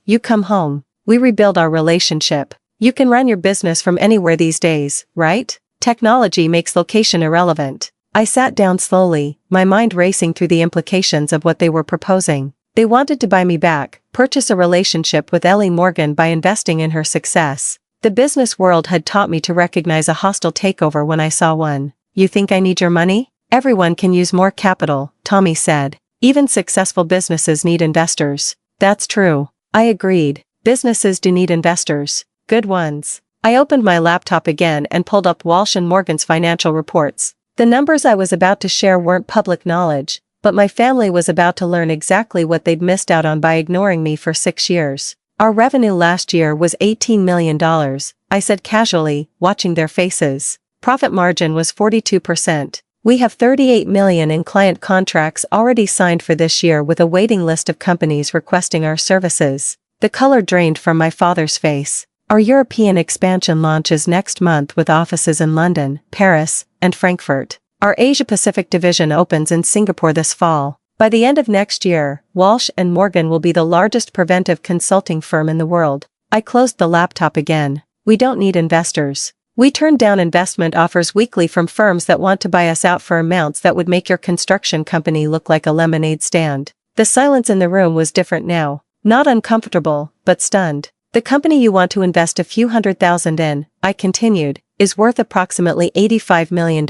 you come home. We rebuild our relationship. You can run your business from anywhere these days, right? Technology makes location irrelevant." I sat down slowly, my mind racing through the implications of what they were proposing. They wanted to buy me back, purchase a relationship with Ellie Morgan by investing in her success. The business world had taught me to recognize a hostile takeover when I saw one. "You think I need your money?" "Everyone can use more capital," Tommy said. "Even successful businesses need investors." "That's true." I agreed. "Businesses do need investors. Good ones." I opened my laptop again and pulled up Walsh and Morgan's financial reports. The numbers I was about to share weren't public knowledge, but my family was about to learn exactly what they'd missed out on by ignoring me for 6 years. "Our revenue last year was $18 million, I said casually, watching their faces. "Profit margin was 42%. We have $38 million in client contracts already signed for this year with a waiting list of companies requesting our services." The color drained from my father's face. Our European expansion launches next month with offices in London, Paris, and Frankfurt. Our Asia-Pacific division opens in Singapore this fall. By the end of next year, Walsh & Morgan will be the largest preventive consulting firm in the world. I closed the laptop again. We don't need investors. We turn down investment offers weekly from firms that want to buy us out for amounts that would make your construction company look like a lemonade stand. The silence in the room was different now. Not uncomfortable, but stunned. The company you want to invest a few $100,000 in, I continued, is worth approximately $85 million.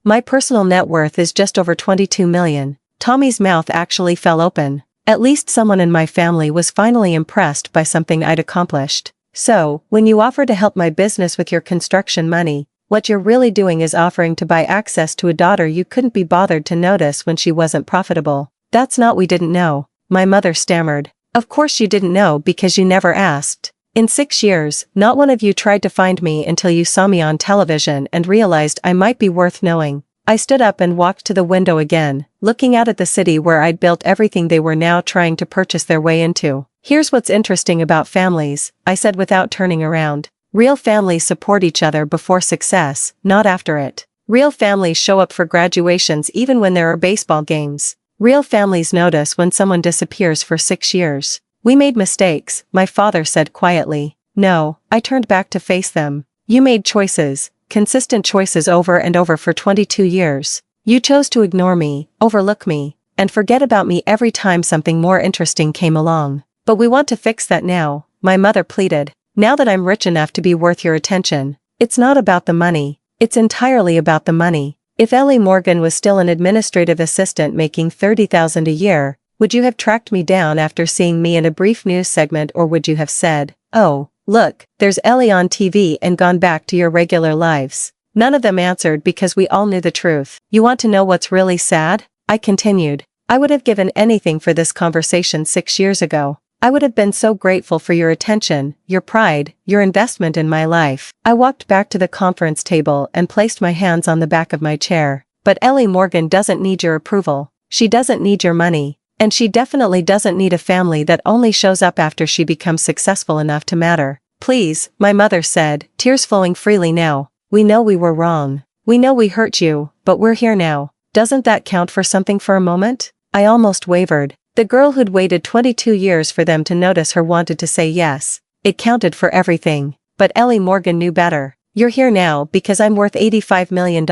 My personal net worth is just over $22 million. Tommy's mouth actually fell open. At least someone in my family was finally impressed by something I'd accomplished. So, when you offer to help my business with your construction money, what you're really doing is offering to buy access to a daughter you couldn't be bothered to notice when she wasn't profitable. That's not we didn't know, my mother stammered. Of course you didn't know because you never asked. In 6 years, not one of you tried to find me until you saw me on television and realized I might be worth knowing. I stood up and walked to the window again, looking out at the city where I'd built everything they were now trying to purchase their way into. Here's what's interesting about families, I said without turning around. Real families support each other before success, not after it. Real families show up for graduations even when there are baseball games. Real families notice when someone disappears for 6 years. We made mistakes, my father said quietly. No, I turned back to face them. You made choices, consistent choices over and over for 22 years. You chose to ignore me, overlook me, and forget about me every time something more interesting came along. But we want to fix that now, my mother pleaded. Now that I'm rich enough to be worth your attention. It's not about the money. It's entirely about the money. If Ellie Morgan was still an administrative assistant making $30,000 a year, would you have tracked me down after seeing me in a brief news segment, or would you have said, "Oh, look, there's Ellie on TV," and gone back to your regular lives? None of them answered because we all knew the truth. You want to know what's really sad? I continued. I would have given anything for this conversation 6 years ago. I would have been so grateful for your attention, your pride, your investment in my life. I walked back to the conference table and placed my hands on the back of my chair. But Ellie Morgan doesn't need your approval. She doesn't need your money. And she definitely doesn't need a family that only shows up after she becomes successful enough to matter. Please, my mother said, tears flowing freely now. We know we were wrong. We know we hurt you, but we're here now. Doesn't that count for something for a moment? I almost wavered. The girl who'd waited 22 years for them to notice her wanted to say yes. It counted for everything. But Ellie Morgan knew better. You're here now because I'm worth $85 million.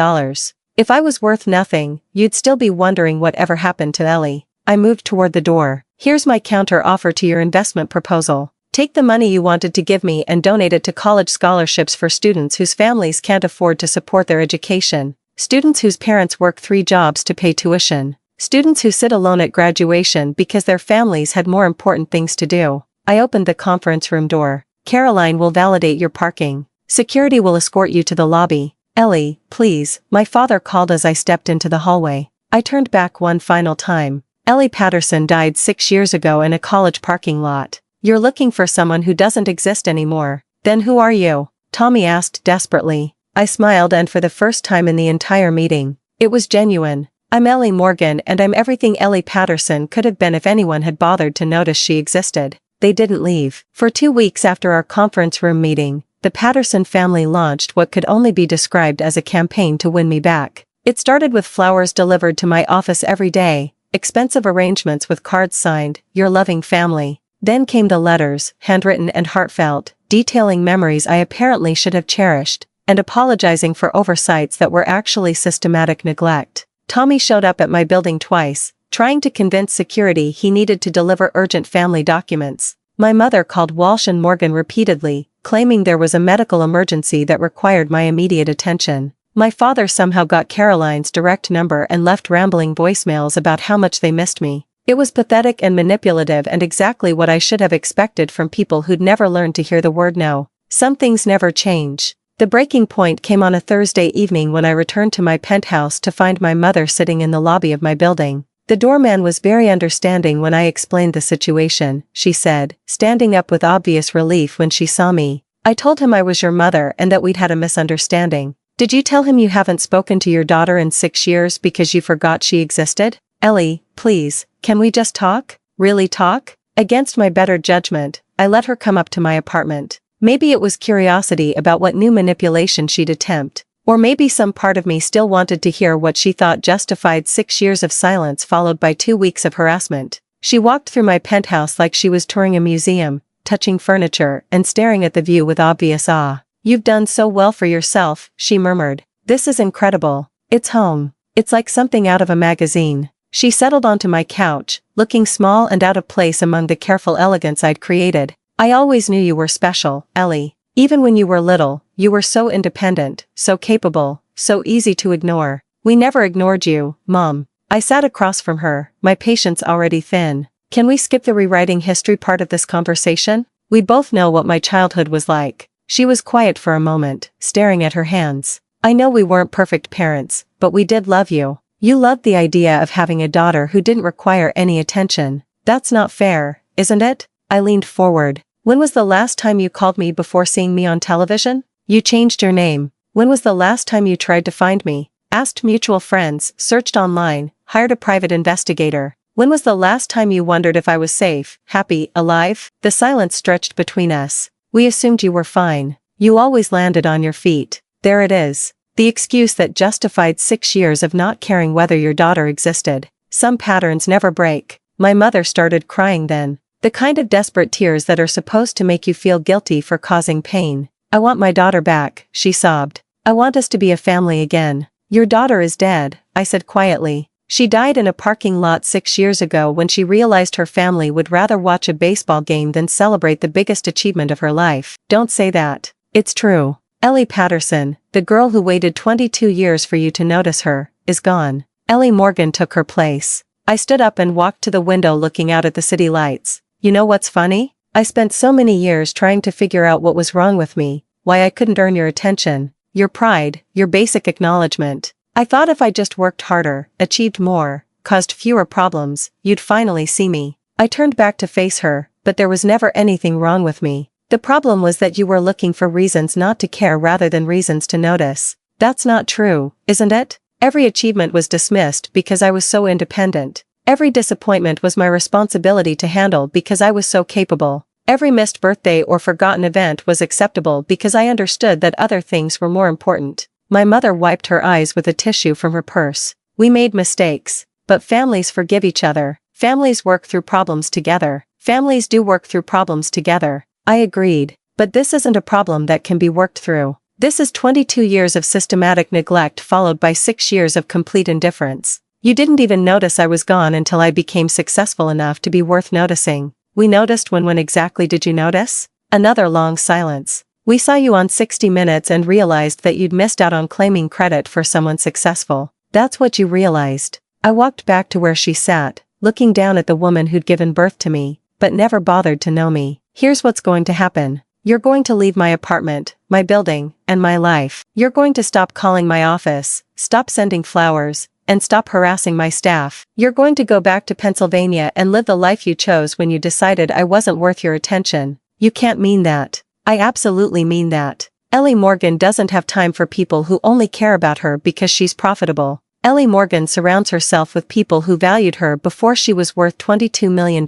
If I was worth nothing, you'd still be wondering whatever happened to Ellie. I moved toward the door. Here's my counter offer to your investment proposal. Take the money you wanted to give me and donate it to college scholarships for students whose families can't afford to support their education. Students whose parents work 3 jobs to pay tuition. Students who sit alone at graduation because their families had more important things to do. I opened the conference room door. Caroline will validate your parking. Security will escort you to the lobby. Ellie, please, my father called as I stepped into the hallway. I turned back one final time. Ellie Patterson died 6 years ago in a college parking lot. You're looking for someone who doesn't exist anymore. Then who are you? Tommy asked desperately. I smiled, and for the first time in the entire meeting, it was genuine. I'm Ellie Morgan, and I'm everything Ellie Patterson could have been if anyone had bothered to notice she existed. They didn't leave. For 2 weeks after our conference room meeting, the Patterson family launched what could only be described as a campaign to win me back. It started with flowers delivered to my office every day, expensive arrangements with cards signed, "Your loving family." Then came the letters, handwritten and heartfelt, detailing memories I apparently should have cherished, and apologizing for oversights that were actually systematic neglect. Tommy showed up at my building twice, trying to convince security he needed to deliver urgent family documents. My mother called Walsh & Morgan repeatedly, claiming there was a medical emergency that required my immediate attention. My father somehow got Caroline's direct number and left rambling voicemails about how much they missed me. It was pathetic and manipulative, and exactly what I should have expected from people who'd never learned to hear the word no. Some things never change. The breaking point came on a Thursday evening when I returned to my penthouse to find my mother sitting in the lobby of my building. The doorman was very understanding when I explained the situation, she said, standing up with obvious relief when she saw me. I told him I was your mother and that we'd had a misunderstanding. Did you tell him you haven't spoken to your daughter in 6 years because you forgot she existed? Ellie, please, can we just talk? Really talk? Against my better judgment, I let her come up to my apartment. Maybe it was curiosity about what new manipulation she'd attempt. Or maybe some part of me still wanted to hear what she thought justified 6 years of silence followed by 2 weeks of harassment. She walked through my penthouse like she was touring a museum, touching furniture and staring at the view with obvious awe. "You've done so well for yourself," she murmured. "This is incredible. It's home. It's like something out of a magazine." She settled onto my couch, looking small and out of place among the careful elegance I'd created. "I always knew you were special, Ellie. Even when you were little, you were so independent, so capable, so easy to ignore." "We never ignored you, Mom." I sat across from her, my patience already thin. "Can we skip the rewriting history part of this conversation? We both know what my childhood was like." She was quiet for a moment, staring at her hands. "I know we weren't perfect parents, but we did love you. You loved the idea of having a daughter who didn't require any attention. That's not fair, isn't it?" I leaned forward. "When was the last time you called me before seeing me on television? You changed your name. When was the last time you tried to find me? Asked mutual friends, searched online, hired a private investigator. When was the last time you wondered if I was safe, happy, alive?" The silence stretched between us. "We assumed you were fine. You always landed on your feet." There it is. The excuse that justified 6 years of not caring whether your daughter existed. Some patterns never break. My mother started crying then. The kind of desperate tears that are supposed to make you feel guilty for causing pain. "I want my daughter back," she sobbed. "I want us to be a family again." "Your daughter is dead," I said quietly. "She died in a parking lot 6 years ago when she realized her family would rather watch a baseball game than celebrate the biggest achievement of her life." "Don't say that." "It's true. Ellie Patterson, the girl who waited 22 years for you to notice her, is gone. Ellie Morgan took her place." I stood up and walked to the window looking out at the city lights. "You know what's funny? I spent so many years trying to figure out what was wrong with me, why I couldn't earn your attention, your pride, your basic acknowledgement. I thought if I just worked harder, achieved more, caused fewer problems, you'd finally see me." I turned back to face her, "But there was never anything wrong with me. The problem was that you were looking for reasons not to care rather than reasons to notice." "That's not true, isn't it? Every achievement was dismissed because I was so independent. Every disappointment was my responsibility to handle because I was so capable. Every missed birthday or forgotten event was acceptable because I understood that other things were more important." My mother wiped her eyes with a tissue from her purse. "We made mistakes. But families forgive each other. Families work through problems together. Families do work through problems together." I agreed. "But this isn't a problem that can be worked through. This is 22 years of systematic neglect followed by 6 years of complete indifference. You didn't even notice I was gone until I became successful enough to be worth noticing." "We noticed when exactly did you notice?" Another long silence. "We saw you on 60 Minutes and realized that you'd missed out on claiming credit for someone successful. That's what you realized." I walked back to where she sat, looking down at the woman who'd given birth to me, but never bothered to know me. "Here's what's going to happen. You're going to leave my apartment, my building, and my life. You're going to stop calling my office, stop sending flowers, and stop harassing my staff. You're going to go back to Pennsylvania and live the life you chose when you decided I wasn't worth your attention." "You can't mean that." "I absolutely mean that. Ellie Morgan doesn't have time for people who only care about her because she's profitable. Ellie Morgan surrounds herself with people who valued her before she was worth $22 million.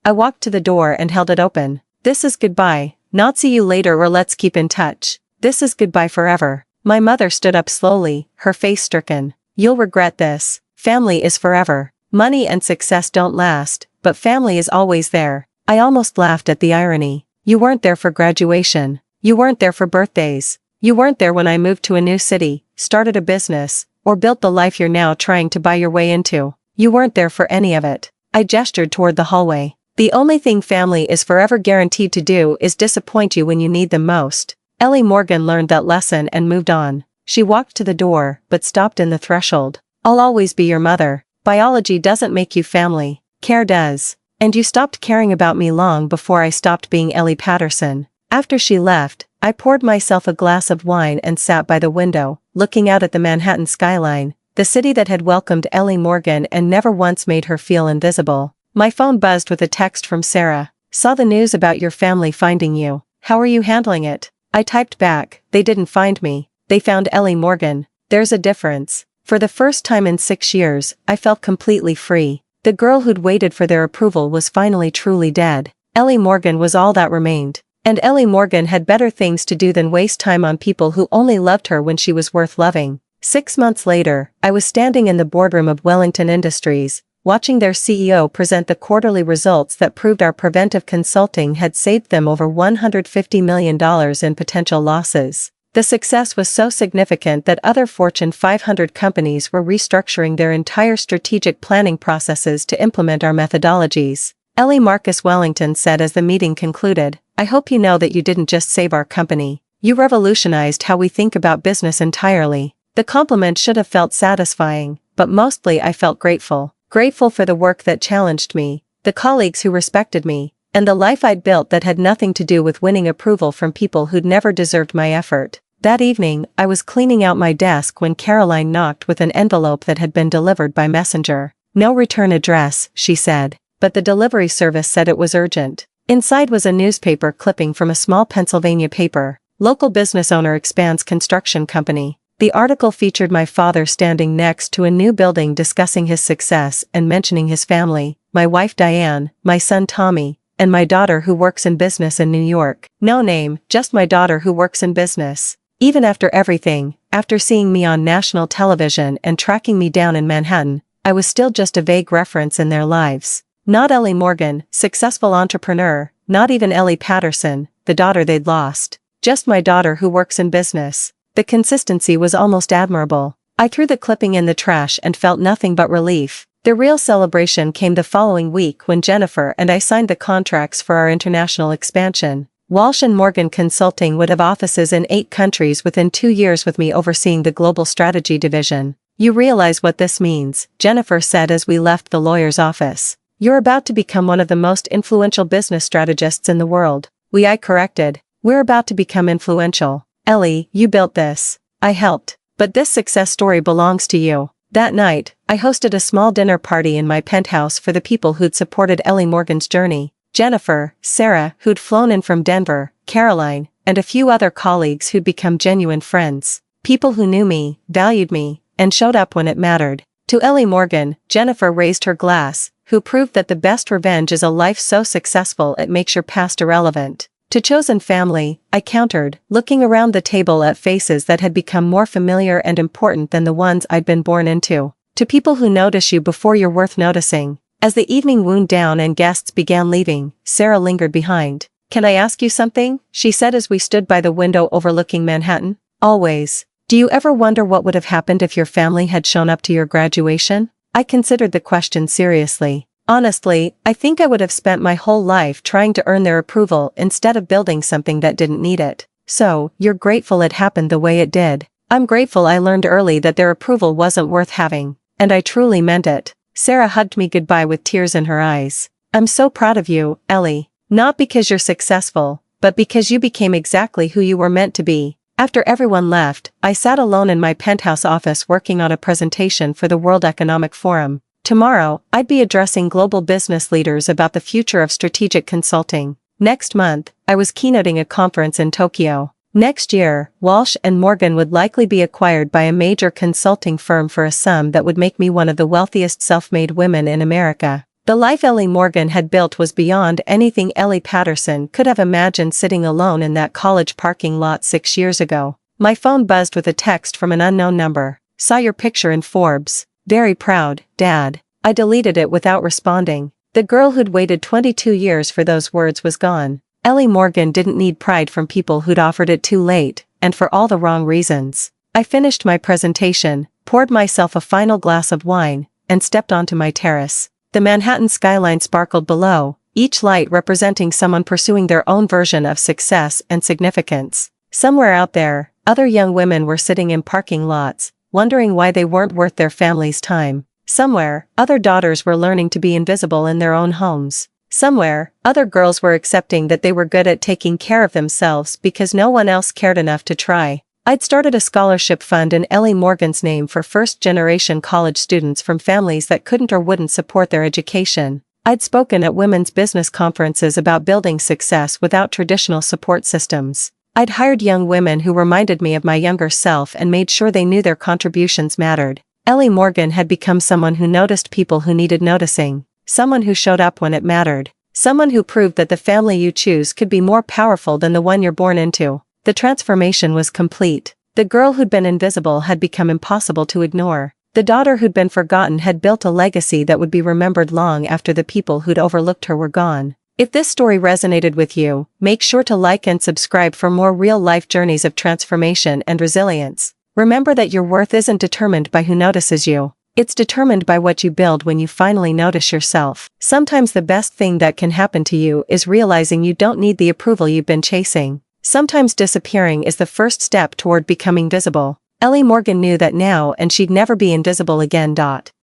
I walked to the door and held it open. "This is goodbye, not see you later or let's keep in touch. This is goodbye forever." My mother stood up slowly, her face stricken. "You'll regret this. Family is forever. Money and success don't last, but family is always there." I almost laughed at the irony. "You weren't there for graduation. You weren't there for birthdays. You weren't there when I moved to a new city, started a business, or built the life you're now trying to buy your way into. You weren't there for any of it." I gestured toward the hallway. "The only thing family is forever guaranteed to do is disappoint you when you need them most." Ellie Morgan learned that lesson and moved on. She walked to the door, but stopped in the threshold. "I'll always be your mother. Biology doesn't make you family. Care does. And you stopped caring about me long before I stopped being Ellie Patterson." After she left, I poured myself a glass of wine and sat by the window, looking out at the Manhattan skyline, the city that had welcomed Ellie Morgan and never once made her feel invisible. My phone buzzed with a text from Sarah. "Saw the news about your family finding you. How are you handling it?" I typed back, "They didn't find me. They found Ellie Morgan." There's a difference. For the first time in 6 years, I felt completely free. The girl who'd waited for their approval was finally truly dead. Ellie Morgan was all that remained. And Ellie Morgan had better things to do than waste time on people who only loved her when she was worth loving. 6 months later, I was standing in the boardroom of Wellington Industries, watching their CEO present the quarterly results that proved our preventive consulting had saved them over $150 million in potential losses. The success was so significant that other Fortune 500 companies were restructuring their entire strategic planning processes to implement our methodologies. Ellie Marcus Wellington said as the meeting concluded, "I hope you know that you didn't just save our company. You revolutionized how we think about business entirely." The compliment should have felt satisfying, but mostly I felt grateful. Grateful for the work that challenged me, the colleagues who respected me, and the life I'd built that had nothing to do with winning approval from people who'd never deserved my effort. That evening, I was cleaning out my desk when Caroline knocked with an envelope that had been delivered by messenger. "No return address," she said, but the delivery service said it was urgent. Inside was a newspaper clipping from a small Pennsylvania paper. Local business owner expands construction company. The article featured my father standing next to a new building discussing his success and mentioning his family, my wife Diane, my son Tommy, and my daughter who works in business in New York. No name, just my daughter who works in business. Even after everything, after seeing me on national television and tracking me down in Manhattan, I was still just a vague reference in their lives. Not Ellie Morgan, successful entrepreneur, not even Ellie Patterson, the daughter they'd lost. Just my daughter who works in business. The consistency was almost admirable. I threw the clipping in the trash and felt nothing but relief. The real celebration came the following week when Jennifer and I signed the contracts for our international expansion. Walsh & Morgan Consulting would have offices in 8 countries within 2 years with me overseeing the global strategy division. "You realize what this means," Jennifer said as we left the lawyer's office. "You're about to become one of the most influential business strategists in the world." I corrected. "We're about to become influential. Ellie, you built this. I helped. But this success story belongs to you." That night, I hosted a small dinner party in my penthouse for the people who'd supported Ellie Morgan's journey. Jennifer, Sarah, who'd flown in from Denver, Caroline, and a few other colleagues who'd become genuine friends. People who knew me, valued me, and showed up when it mattered. To Ellie Morgan, Jennifer raised her glass, who proved that the best revenge is a life so successful it makes your past irrelevant. To chosen family, I countered, looking around the table at faces that had become more familiar and important than the ones I'd been born into. To people who notice you before you're worth noticing. As the evening wound down and guests began leaving, Sarah lingered behind. "Can I ask you something?" she said as we stood by the window overlooking Manhattan. "Always. Do you ever wonder what would have happened if your family had shown up to your graduation?" I considered the question seriously. Honestly, I think I would have spent my whole life trying to earn their approval instead of building something that didn't need it. "So, you're grateful it happened the way it did." "I'm grateful I learned early that their approval wasn't worth having. And I truly meant it." Sarah hugged me goodbye with tears in her eyes. "I'm so proud of you, Ellie. Not because you're successful, but because you became exactly who you were meant to be." After everyone left, I sat alone in my penthouse office working on a presentation for the World Economic Forum. Tomorrow, I'd be addressing global business leaders about the future of strategic consulting. Next month, I was keynoting a conference in Tokyo. Next year, Walsh & Morgan would likely be acquired by a major consulting firm for a sum that would make me one of the wealthiest self-made women in America. The life Ellie Morgan had built was beyond anything Ellie Patterson could have imagined sitting alone in that college parking lot 6 years ago. My phone buzzed with a text from an unknown number. "Saw your picture in Forbes. Very proud, Dad." I deleted it without responding. The girl who'd waited 22 years for those words was gone. Ellie Morgan didn't need pride from people who'd offered it too late, and for all the wrong reasons. I finished my presentation, poured myself a final glass of wine, and stepped onto my terrace. The Manhattan skyline sparkled below, each light representing someone pursuing their own version of success and significance. Somewhere out there, other young women were sitting in parking lots, wondering why they weren't worth their family's time. Somewhere, other daughters were learning to be invisible in their own homes. Somewhere, other girls were accepting that they were good at taking care of themselves because no one else cared enough to try. I'd started a scholarship fund in Ellie Morgan's name for first-generation college students from families that couldn't or wouldn't support their education. I'd spoken at women's business conferences about building success without traditional support systems. I'd hired young women who reminded me of my younger self and made sure they knew their contributions mattered. Ellie Morgan had become someone who noticed people who needed noticing, someone who showed up when it mattered, someone who proved that the family you choose could be more powerful than the one you're born into. The transformation was complete. The girl who'd been invisible had become impossible to ignore. The daughter who'd been forgotten had built a legacy that would be remembered long after the people who'd overlooked her were gone. If this story resonated with you, make sure to like and subscribe for more real-life journeys of transformation and resilience. Remember that your worth isn't determined by who notices you. It's determined by what you build when you finally notice yourself. Sometimes the best thing that can happen to you is realizing you don't need the approval you've been chasing. Sometimes disappearing is the first step toward becoming visible. Ellie Morgan knew that now, and she'd never be invisible again.